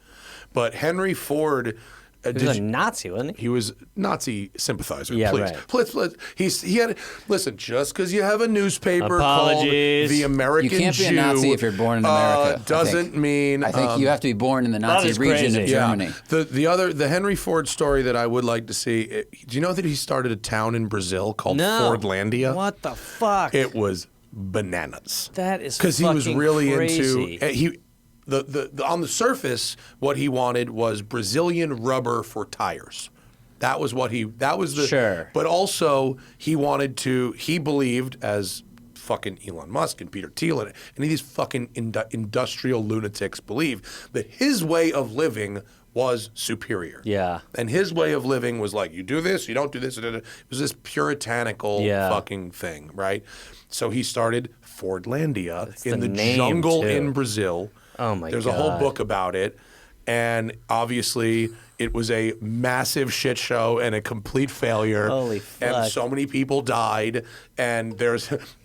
But Henry Ford... he was a Nazi, wasn't he? He was Nazi sympathizer. Yeah, please. right. Please. He had. Listen, just because you have a newspaper Apologies. called The American Jew, you can't be a Nazi if you're born in America. Doesn't mean. I think you have to be born in the Nazi region of Germany. The Henry Ford story that I would like to see. Do you know that he started a town in Brazil called Fordlandia? What the fuck? It was bananas. That is because he was really crazy. into on the surface, what he wanted was Brazilian rubber for tires. That was the sure. But also he believed, as fucking Elon Musk and Peter Thiel and any of these fucking industrial lunatics believe, that his way of living was superior. Yeah. And his way of living was like, you do this, you don't do this. It was this puritanical fucking thing, right? So he started Fordlandia in the jungle in Brazil. Oh my God. There's a whole book about it. And obviously it was a massive shit show and a complete failure. Holy fuck. And so many people died. And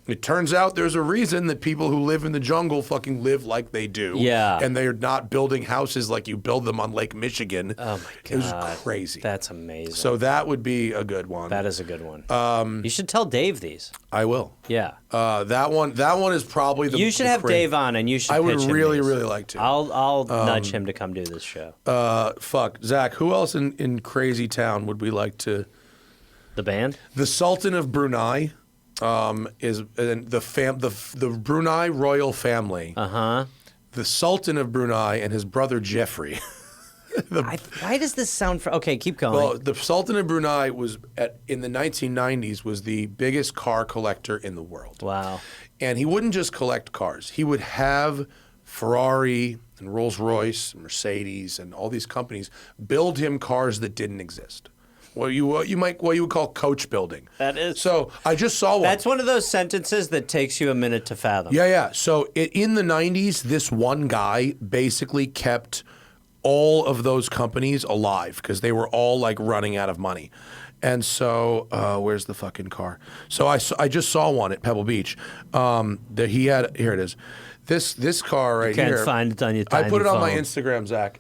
it turns out there's a reason that people who live in the jungle fucking live like they do. Yeah. And they're not building houses like you build them on Lake Michigan. Oh my God. It was crazy. That's amazing. So that would be a good one. That is a good one. You should tell Dave these. I will. Yeah. That one is probably You should have Dave on, and you should. I would pitch him really, these. really like to. I'll nudge him to come do this show. Zach, who else in Crazy Town would we like to? The band? The Sultan of Brunei is the Brunei royal family. The Sultan of Brunei and his brother Jeffrey. Why does this sound? Okay, keep going. Well, the Sultan of Brunei was in the 1990s was the biggest car collector in the world. Wow. And he wouldn't just collect cars. He would have Ferrari and Rolls-Royce and Mercedes and all these companies build him cars that didn't exist. What you would call coach building. That is. So I just saw one. That's one of those sentences that takes you a minute to fathom. Yeah. So in the 90s, this one guy basically kept all of those companies alive because they were all like running out of money. And so, where's the fucking car? So I just saw one at Pebble Beach that he had. Here it is. This car right here. Can't find it on your tiny I put it on my phone. Instagram, Zach.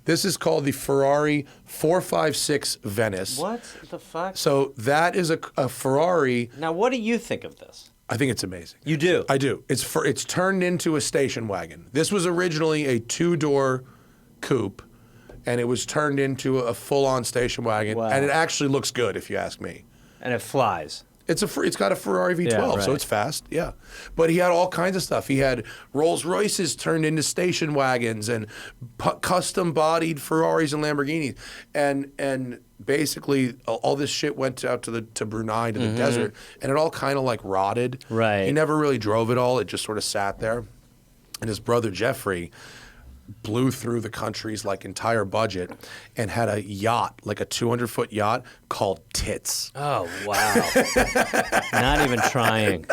This is called the Ferrari 456 Venice. What the fuck? So that is a Ferrari. Now, what do you think of this? I think it's amazing. You do? I do. It's turned into a station wagon. This was originally a 2-door coupe, and it was turned into a full-on station wagon. Wow. And it actually looks good, if you ask me. And it flies. It's got a Ferrari V12, so it's fast, yeah. But he had all kinds of stuff. He had Rolls Royces turned into station wagons and custom-bodied Ferraris and Lamborghinis, and basically all this shit went out to Brunei, to the desert, and it all kind of like rotted. Right. He never really drove it all. It just sort of sat there. And his brother Jeffrey blew through the country's like entire budget and had a yacht, like a 200-foot yacht called Tits. Oh wow! Not even trying.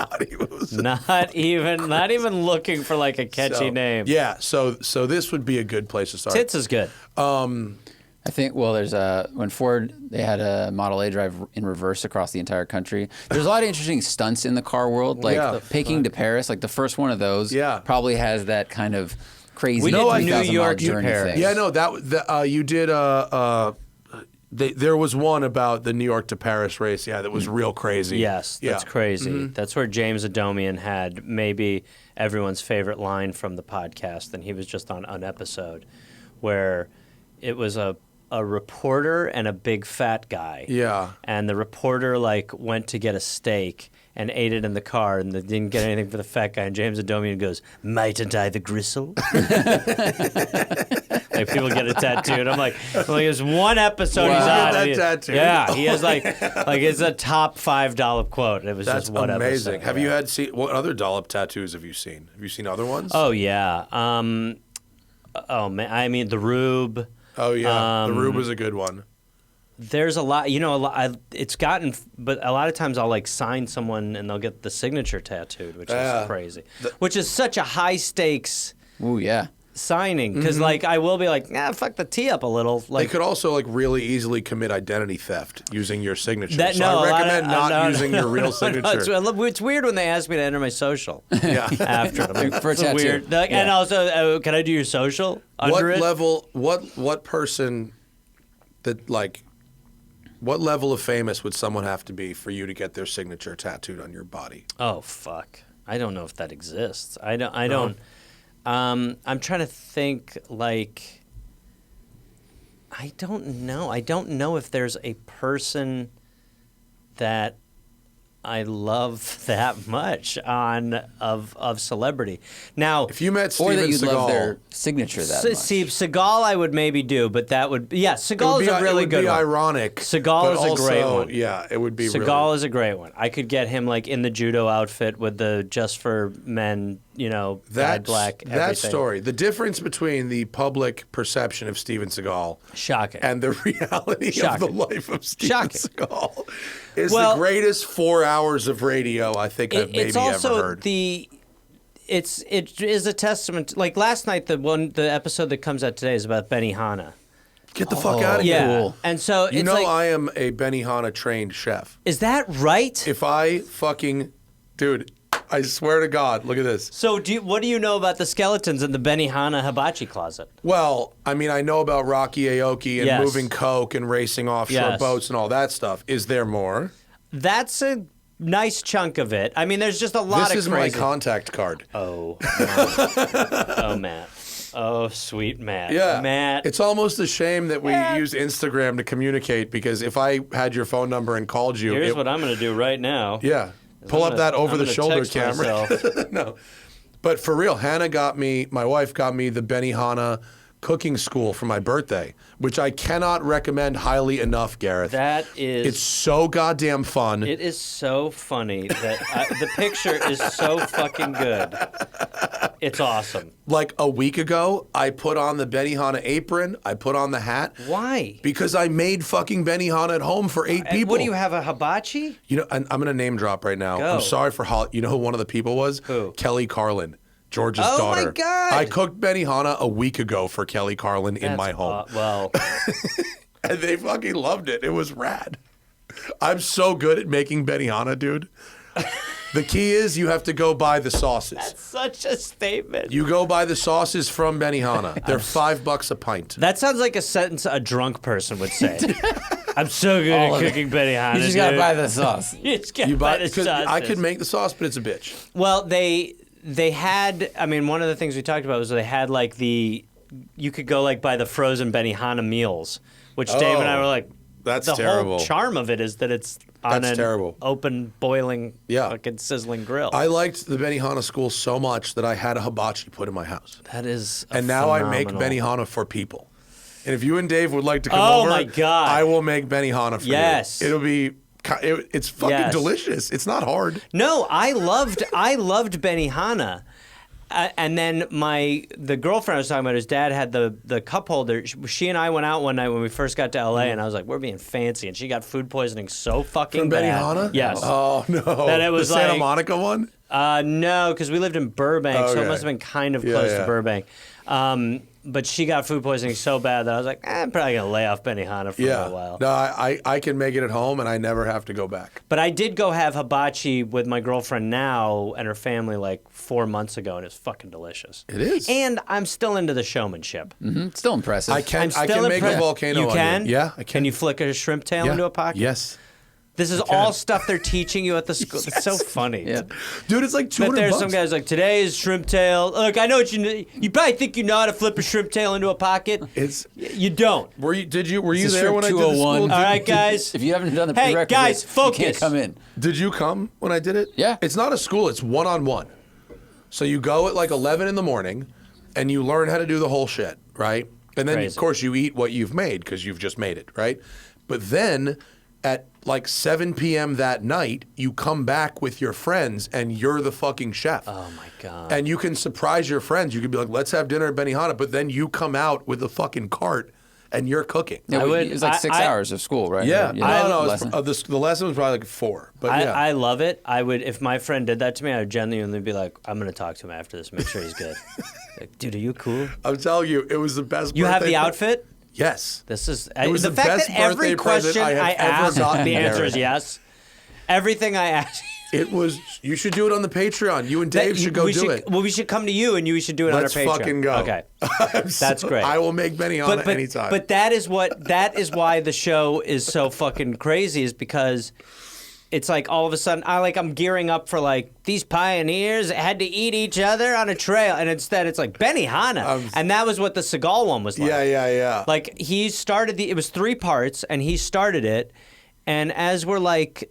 Not even looking for like a catchy name. Yeah. So this would be a good place to start. Tits is good. I think, well, there's when Ford, they had a Model A drive in reverse across the entire country. There's a lot of interesting stunts in the car world, like Peking to Paris, like the first one of those probably has that kind of crazy. We did New York to Paris. Yeah, no, you did there was one about the New York to Paris race, that was real crazy. Yes, that's crazy. Mm-hmm. That's where James Adomian had maybe everyone's favorite line from the podcast, and he was just on an episode where it was a reporter and a big fat guy. Yeah. And the reporter like went to get a steak and ate it in the car and they didn't get anything for the fat guy. And James Adomian goes, "Mightn't I the gristle?" Like people get it tattooed. I'm like there's one episode he's on. That tattoo. Yeah, he has like it's a top $5 Dollop quote. It was That's just one amazing. episode. Have you what other Dollop tattoos have you seen? Have you seen other ones? Oh yeah. Oh man, I mean the Rube. Oh yeah, the Rube was a good one. There's a lot, it's gotten, but a lot of times I'll like sign someone and they'll get the signature tattooed, which is crazy. Which is such a high stakes. Ooh yeah. Signing, because like I will be like, fuck the tee up a little. Like, they could also like really easily commit identity theft using your signature. I recommend not using your real signature. It's weird when they ask me to enter my social. After them. For a tattoo. Weird. Like, and also, can I do your social under it? What person that like? What level of famous would someone have to be for you to get their signature tattooed on your body? Oh fuck! I don't know if that exists. I don't. I'm trying to think, like, I don't know. I don't know if there's a person that I love that much of celebrity. Now, if you met or Steven that you'd Seagal, love their signature that much. See, Seagal I would maybe do, but that would Seagal is a really good one. It would be ironic. Seagal is a great one. Yeah, it would be. Seagal is a great one. I could get him like in the judo outfit with the just for men, dyed black. Everything. That story. The difference between the public perception of Steven Seagal, shocking, and the reality of the life of Steven Seagal is the greatest 4 hours of radio I think I've maybe ever heard. It is a testament. Like last night, the episode that comes out today is about Benihana. Get the fuck out of here. Cool. And so it's I am a Benihana trained chef. Is that right? If I fucking, dude, I swear to God, look at this. So what do you know about the skeletons in the Benihana hibachi closet? Well, I mean, I know about Rocky Aoki and moving coke and racing offshore boats and all that stuff. Is there more? That's a nice chunk of it. I mean, there's just a lot of This is crazy. my contact card. Oh, Matt. Oh, sweet Matt. Yeah. Matt. It's almost a shame that we use Instagram to communicate, because if I had your phone number and called you... Here's what I'm going to do right now. Yeah. Pull up that over-the-shoulder camera. No. But for real, my wife got me the Benihana cooking school for my birthday, which I cannot recommend highly enough, Gareth. It's so goddamn fun. It is so funny that the picture is so fucking good. It's awesome. Like a week ago, I put on the Benihana apron. I put on the hat. Why? Because I made fucking Benihana at home for 8 people. What do you have, a hibachi? I'm going to name drop right now. Go. I'm sorry for you know who one of the people was? Who? Kelly Carlin. George's daughter. Oh my God! I cooked Benihana a week ago for Kelly Carlin in my home. And they fucking loved it. It was rad. I'm so good at making Benihana, dude. The key is you have to go buy the sauces. That's such a statement. You go buy the sauces from Benihana. They're $5 a pint. That sounds like a sentence a drunk person would say. I'm so good at cooking Benihana. You just gotta buy the sauce. You just gotta buy the sauces. I could make the sauce, but it's a bitch. Well, they had, I mean, one of the things we talked about was they had like you could go like buy the frozen Benihana meals, which Dave and I were like, that's the terrible. whole charm of it is that it's on an open, boiling, fucking sizzling grill. I liked the Benihana school so much that I had a hibachi put in my house. That is And now I make Benihana for people. And if you and Dave would like to come over, my God. I will make Benihana for you. It'll be... It's fucking delicious. It's not hard. No, I loved Benihana. And then the girlfriend I was talking about, his dad had the cup holder. She and I went out one night when we first got to LA, and I was like, we're being fancy. And she got food poisoning so fucking bad. From Benihana? Yes. Oh, no. That it was the Santa Monica one? No, because we lived in Burbank, so it must have been kind of close to Burbank. But she got food poisoning so bad that I was like, I'm probably going to lay off Benihana for a little while. No, I can make it at home, and I never have to go back. But I did go have hibachi with my girlfriend now and her family like 4 months ago, and it's fucking delicious. It is. And I'm still into the showmanship. Mm-hmm. It's still impressive. I can make a volcano. You can? Yeah, I can. Can you flick a shrimp tail into a pocket? Yes. This is all stuff they're teaching you at the school. It's so funny. Yeah. Dude, it's like $200. But there's some guys like, today is shrimp tail. Look, I know what you probably think you know how to flip a shrimp tail into a pocket. You don't. Were you there when I did the 201. school? All right, guys. If you haven't done the Hey, prerequisites, guys, focus. you can't come in. Did you come when I did it? Yeah. It's not a school, it's one-on-one. So you go at like 11 in the morning, and you learn how to do the whole shit, right? And then, of course, you eat what you've made because you've just made it, right? But then at like 7 p.m. that night, you come back with your friends, and you're the fucking chef. Oh, my God. And you can surprise your friends. You could be like, let's have dinner at Benihana, but then you come out with a fucking cart, and you're cooking. Yeah, it was like 6 hours of school, right? Yeah. No, lesson. the lesson was probably like 4. But I love it. I would, if my friend did that to me, I would genuinely be like, I'm going to talk to him after this, make sure he's good. Like, dude, are you cool? I'm telling you, it was the best. You have the outfit? Yes. This is was the the fact best that every birthday present question I I have ever ask, gotten, the answer Aaron. is yes. Everything I ask. It was. You should do it on the Patreon. You and Dave should go do it. Well, we should come to you, and you should do it Let's on our Patreon. fucking go. Okay, that's great. I will make Benihana anytime. But that is why the show is so fucking crazy, is because it's like all of a sudden I'm gearing up for like these pioneers had to eat each other on a trail, and instead it's like Benihana, and that was what the Seagal one was like. Yeah. Like he started it was 3 parts, and he started it, and as we're like,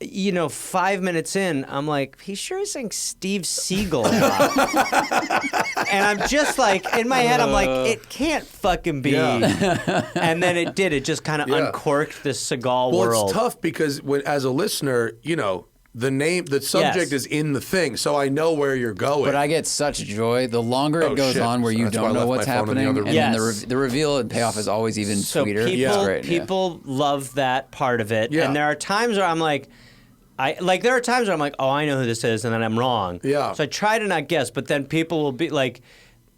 5 minutes in, I'm like, he sure is saying Steve Seagal a lot. And I'm just like, in my head, I'm like, it can't fucking be. Yeah. And then it did. It just kind of uncorked this Seagal world. Well, it's tough because as a listener, the subject is in the thing, so I know where you're going. But I get such joy. The longer it goes on where you don't know what's happening, and then the reveal and payoff is always even sweeter. People love that part of it. Yeah. And there are times where I'm like, there are times where I'm like, oh, I know who this is, and then I'm wrong. Yeah. So I try to not guess, but then people will be like,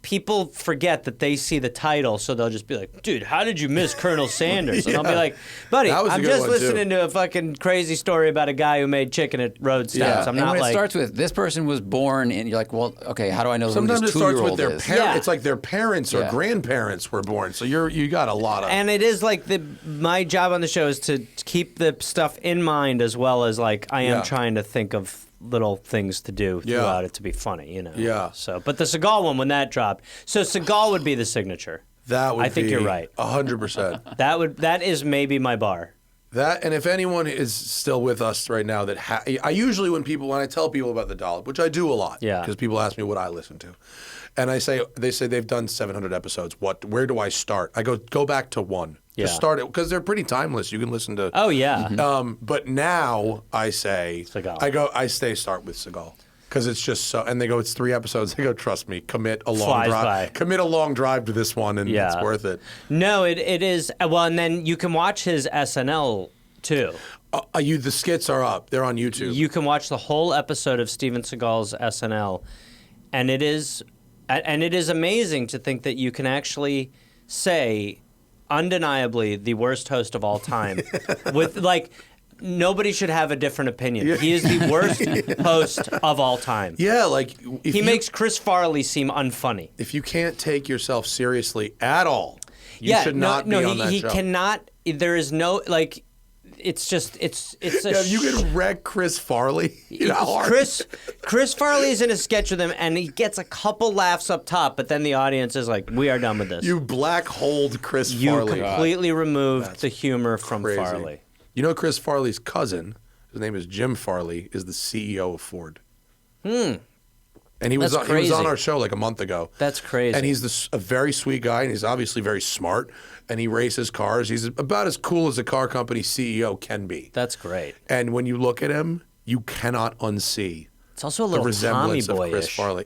people forget that they see the title, so they'll just be like, dude, how did you miss Colonel Sanders? And I'll be like, buddy, I'm just listening to a fucking crazy story about a guy who made chicken at road stops. I'm not when like... it starts with, this person was born, and you're like, well, okay, how do I know who this 2-year-old is? Sometimes it starts with their parents. It's like their parents or grandparents were born, so you got a lot of... And it is like my job on the show is to keep the stuff in mind, as well as like I am trying to think of little things to do throughout it to be funny, Yeah. So, but the Seagal one, when that dropped, so Seagal would be the signature. I think you're right. 100%. That is maybe my bar. That, and if anyone is still with us right now I usually when I tell people about the Dollop, which I do a lot, because people ask me what I listen to, and they say they've done 700 episodes. Where do I start? I go back to 1. Just start it, because they're pretty timeless. You can listen to. Oh yeah. But now I say Seagal. I start with Seagal. Because it's just so, and they go, it's 3 episodes. They go, trust me, commit a long drive. Commit a long drive to this one, and it's worth it. No, it is. Well, and then you can watch his SNL too. The skits are up. They're on YouTube. You can watch the whole episode of Steven Seagal's SNL, and it is amazing to think that you can actually say, undeniably, the worst host of all time, with like. Nobody should have a different opinion. He is the worst host of all time. Yeah, like... He makes Chris Farley seem unfunny. If you can't take yourself seriously at all, you should not be on that show. He cannot... There is no... Like, it's just... It's a... you can wreck Chris Farley. Chris Farley is in a sketch with him, and he gets a couple laughs up top, but then the audience is like, we are done with this. You black-holed Chris Farley. You completely removed the humor from Farley. You know Chris Farley's cousin, his name is Jim Farley, is the CEO of Ford. And he was on our show like a month ago. That's crazy. And he's a very sweet guy, and he's obviously very smart, and he races cars. He's about as cool as a car company CEO can be. That's great. And when you look at him, you cannot unsee it's also a little the resemblance Tommy of Chris Farley.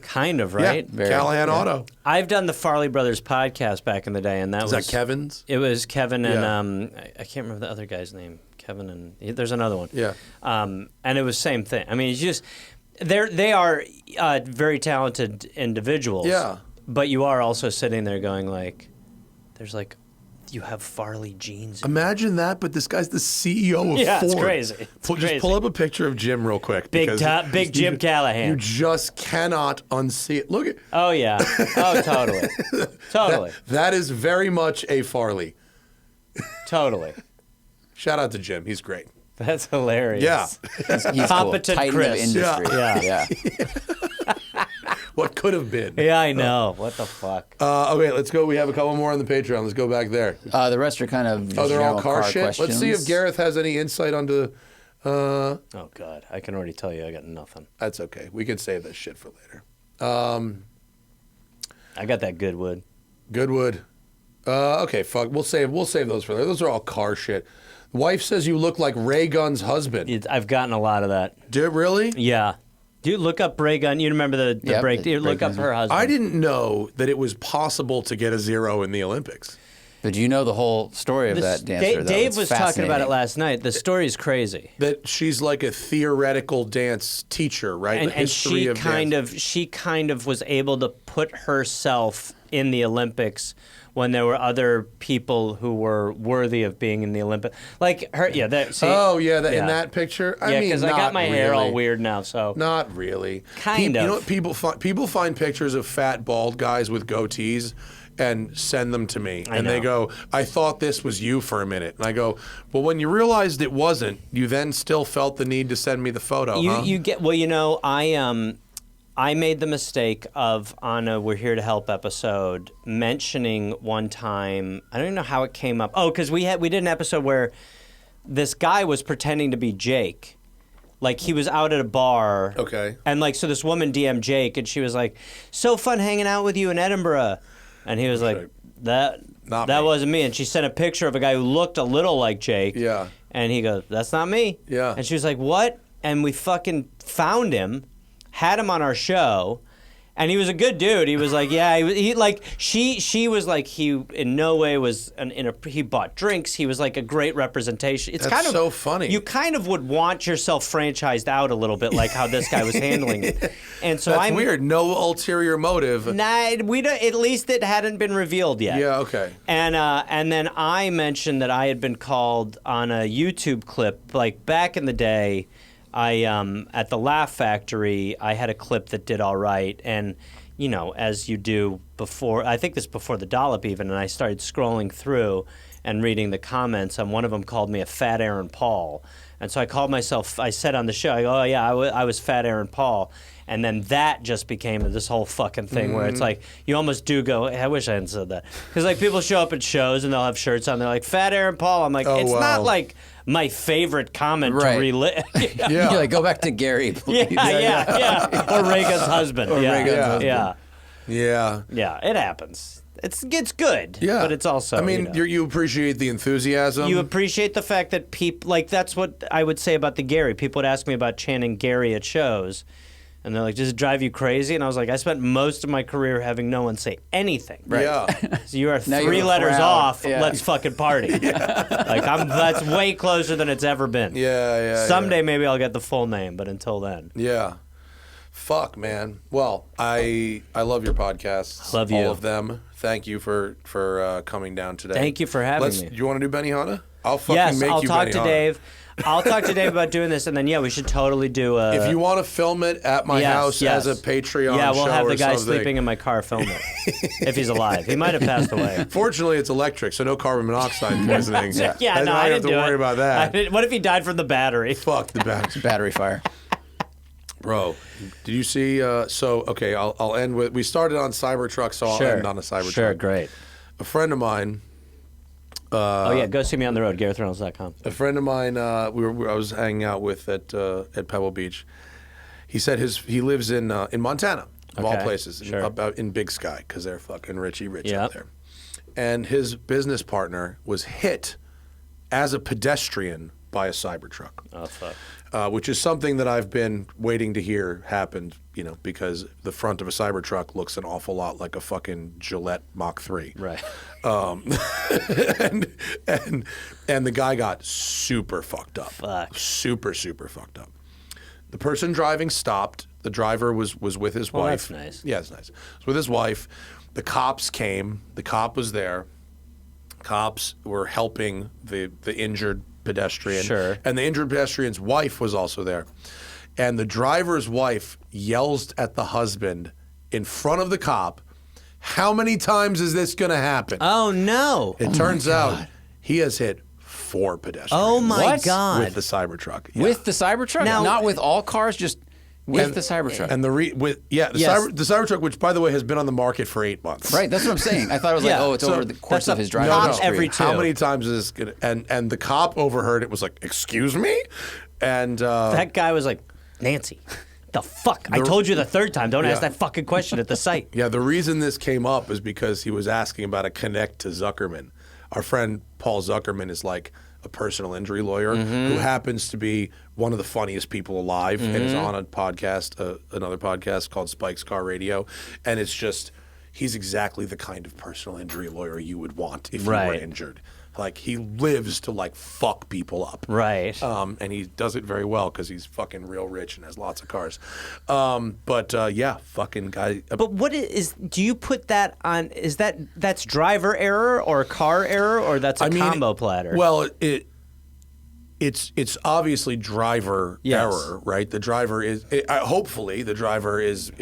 Kind of, right? Yeah. Callahan Auto. I've done the Farley Brothers podcast back in the day, and that was that Kevin's? It was Kevin and I can't remember the other guy's name. Kevin and there's another one. Yeah. And it was same thing. I mean, it's just they are very talented individuals. Yeah. But you are also sitting there going like, there's like, you have Farley jeans. Imagine that, but this guy's the CEO of Ford. It's crazy. Just pull up a picture of Jim real quick. Big Jim Callahan. You just cannot unsee it. Look at. Oh yeah. Oh totally. Totally. That is very much a Farley. Totally. Shout out to Jim. He's great. That's hilarious. Yeah. He's competent cool. Titan Chris. of industry. Yeah. What could have been. Yeah, I know. What the fuck? Okay, let's go. We have a couple more on the Patreon. Let's go back there. The rest are kind of they're all car shit? questions. Let's see if Gareth has any insight onto... oh, God. I can already tell you I got nothing. That's okay. We can save this shit for later. I got that Goodwood. Goodwood. Okay, fuck. We'll save those for later. Those are all car shit. Wife says you look like Ray Gunn's husband. I've gotten a lot of that. Did really? Yeah. Dude, look up Ray Gunn. You remember the break? Look up her husband. I didn't know that it was possible to get a 0 in the Olympics. But you know the whole story of that dancer, though. Dave was talking about it last night. The story's crazy. That she's like a theoretical dance teacher, right? And she kind of was able to put herself in the Olympics when there were other people who were worthy of being in the Olympics. Like her, yeah. In that picture? I mean, because I got my hair all weird now, so. Not really. Kind of. You know what, people find pictures of fat, bald guys with goatees and send them to me. And they go, I thought this was you for a minute. And I go, well, when you realized it wasn't, you then still felt the need to send me the photo, You get, well, you know, I made the mistake of, on a We're Here to Help episode, mentioning one time, I don't even know how it came up. Oh, because we did an episode where this guy was pretending to be Jake. Like, he was out at a bar. Okay. And, like, so this woman DM'd Jake, and she was like, so fun hanging out with you in Edinburgh. And he was like, that wasn't me. And she sent a picture of a guy who looked a little like Jake. Yeah. And he goes, that's not me. Yeah. And she was like, what? And we fucking found him. Had him on our show, and he was a good dude. He was like, yeah, he like she was like, he in no way was he bought drinks. He was like a great representation. It's That's kind of so funny. You kind of would want yourself franchised out a little bit, like how this guy was handling it. And so That's weird. No ulterior motive. Nah, we don't. At least it hadn't been revealed yet. Yeah. Okay. And then I mentioned that I had been called on a YouTube clip, like back in the day. At the Laugh Factory, I had a clip that did all right, and you know, as you do before, I think this before the Dollop even, and I started scrolling through and reading the comments, and one of them called me a fat Aaron Paul, and so I called myself. I said on the show, oh yeah, I was fat Aaron Paul, and then that just became this whole fucking thing where it's like you almost do go, hey, I wish I hadn't said that, because like people show up at shows and they'll have shirts on, they're like fat Aaron Paul. I'm like, it's not like my favorite comment to relive. Yeah. You're like, go back to Gary, please. Yeah. Or Reagan's husband. Yeah. Yeah, it happens. It's good. Yeah. But it's also, I mean, you appreciate the enthusiasm. You appreciate the fact that people, like, that's what I would say about the Gary. People would ask me about chanting Gary at shows. And they're like, does it drive you crazy? And I was like, I spent most of my career having no one say anything. Right. Yeah. So you are 3 letters off. Yeah. Let's fucking party. Like that's way closer than it's ever been. Yeah. Someday maybe I'll get the full name, but until then. Yeah. Fuck, man. Well, I love your podcasts. Love you. All of them. Thank you for coming down today. Thank you for having me. Do you want to do Benihana? I'll fucking make I'll you talk Benihana. to Dave. I'll talk to Dave about doing this, and then we should totally do. If you want to film it at my house as a Patreon, yeah, we'll show have the guy something. sleeping in my car film it if he's alive. He might have passed away. Fortunately, it's electric, so no carbon monoxide poisoning. Yeah, no, I I don't have to worry about that. What if he died from the battery? Fuck the battery. Battery fire. Bro, did you see? Okay, I'll end with. We started on Cybertruck, so I'll end on a Cybertruck. Sure, great. A friend of mine. Go see me on the road, GarethReynolds.com. A friend of mine, I was hanging out with at Pebble Beach. He said he lives in Montana, of all places, about in Big Sky, because they're fucking rich out there. And his business partner was hit as a pedestrian by a Cybertruck. Oh fuck. which is something that I've been waiting to hear happen, because the front of a Cybertruck looks an awful lot like a fucking Gillette Mach 3. Right. And the guy got super fucked up. Fuck. Super, super fucked up. The person driving stopped. The driver was with his wife. That's nice. Yeah, it's nice. Was with his wife. The cops came. The cop was there. Cops were helping the injured pedestrian. Sure. And the injured pedestrian's wife was also there. And the driver's wife yells at the husband in front of the cop, "How many times is this going to happen?" Oh, no. It turns out he has hit 4 pedestrians. Oh, my What? God. With the Cybertruck. Yeah. With the Cybertruck? Now- Not with all cars, just with the Cybertruck. And the Cybertruck, which by the way has been on the market for 8 months. Right, that's what I'm saying. I thought it was Yeah. it's So over the course of his No, driving no. history. Every two. How many times is this gonna? And the cop overheard it, was like, "Excuse me," and That guy was like, "Nancy, the fuck? I told you the third time. Don't ask that fucking question at the site." yeah, the reason this came up is because he was asking about a connect to Zuckerman. Our friend Paul Zuckerman is like a personal injury lawyer who happens to be one of the funniest people alive and is on a podcast, another podcast called Spike's Car Radio. And it's just, he's exactly the kind of personal injury lawyer you would want if you were injured. Like, he lives to, like, fuck people up. Right. And he does it very well because he's fucking real rich and has lots of cars. Yeah, fucking guy. But what do you put that on, that's driver error or car error, or that's a combo platter? Well, it's obviously driver error, right? The driver is, hopefully the driver is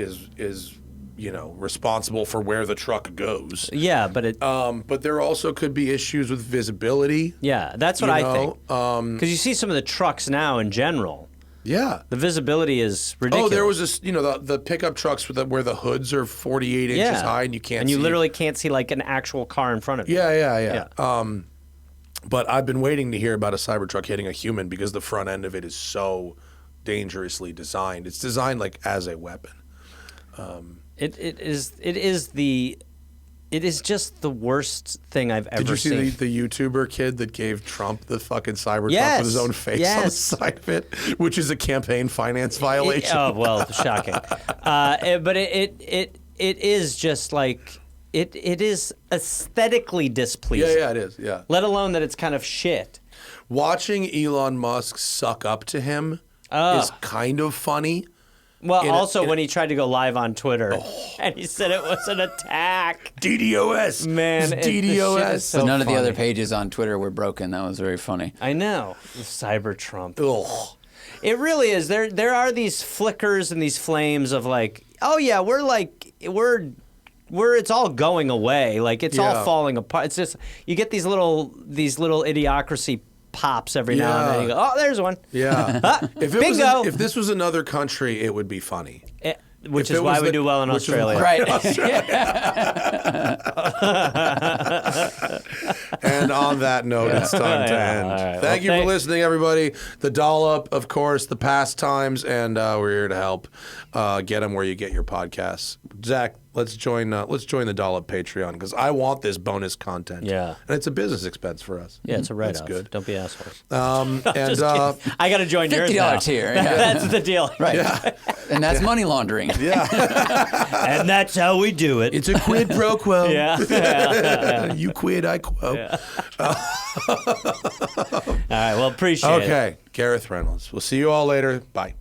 responsible for where the truck goes. Yeah, but but there also could be issues with visibility. Yeah, that's what I think. Because you see some of the trucks now in general. Yeah. The visibility is ridiculous. Oh, there was this, the pickup trucks where the hoods are 48 inches high and you can't see. And you literally can't see like an actual car in front of you. Yeah. But I've been waiting to hear about a Cybertruck hitting a human because the front end of it is so dangerously designed. It's designed like as a weapon. It is just the worst thing I've ever seen. Did you see the YouTuber kid that gave Trump the fucking Cybertruck with his own face on the side of it, which is a campaign finance violation? Oh, well, shocking. But it is just like, it is aesthetically displeasing. Yeah, it is, yeah. Let alone that it's kind of shit. Watching Elon Musk suck up to him is kind of funny. Well, when he tried to go live on Twitter and he said it was an attack. DDoS. Man, it's DDoS. So none of the other pages on Twitter were broken. That was very funny. I know. The Cybertrump. Ugh. It really is. There are these flickers and these flames of like, oh yeah, it's all going away. Like it's all falling apart. It's just, you get these little idiocracy pops every now and then. You go, oh, there's one. Yeah. Bingo. If this was another country, it would be funny. Which is why we do well in Australia. Right. And on that note, it's time to end. Right. Thank you for listening, everybody. The Dollop, of course, the Past Times, and we're here to help get them where you get your podcasts. Zach, let's join the Dollop Patreon because I want this bonus content. Yeah. And it's a business expense for us. Yeah, it's a write-off. That's good. Don't be assholes. I got to join yours now. $50 tier. Yeah. That's the deal. Right. Yeah. And that's money laundering. Yeah. And that's how we do it. It's a quid pro quo. Yeah. You quid, I quo. Yeah. All right. Well, appreciate it. Okay. Gareth Reynolds. We'll see you all later. Bye.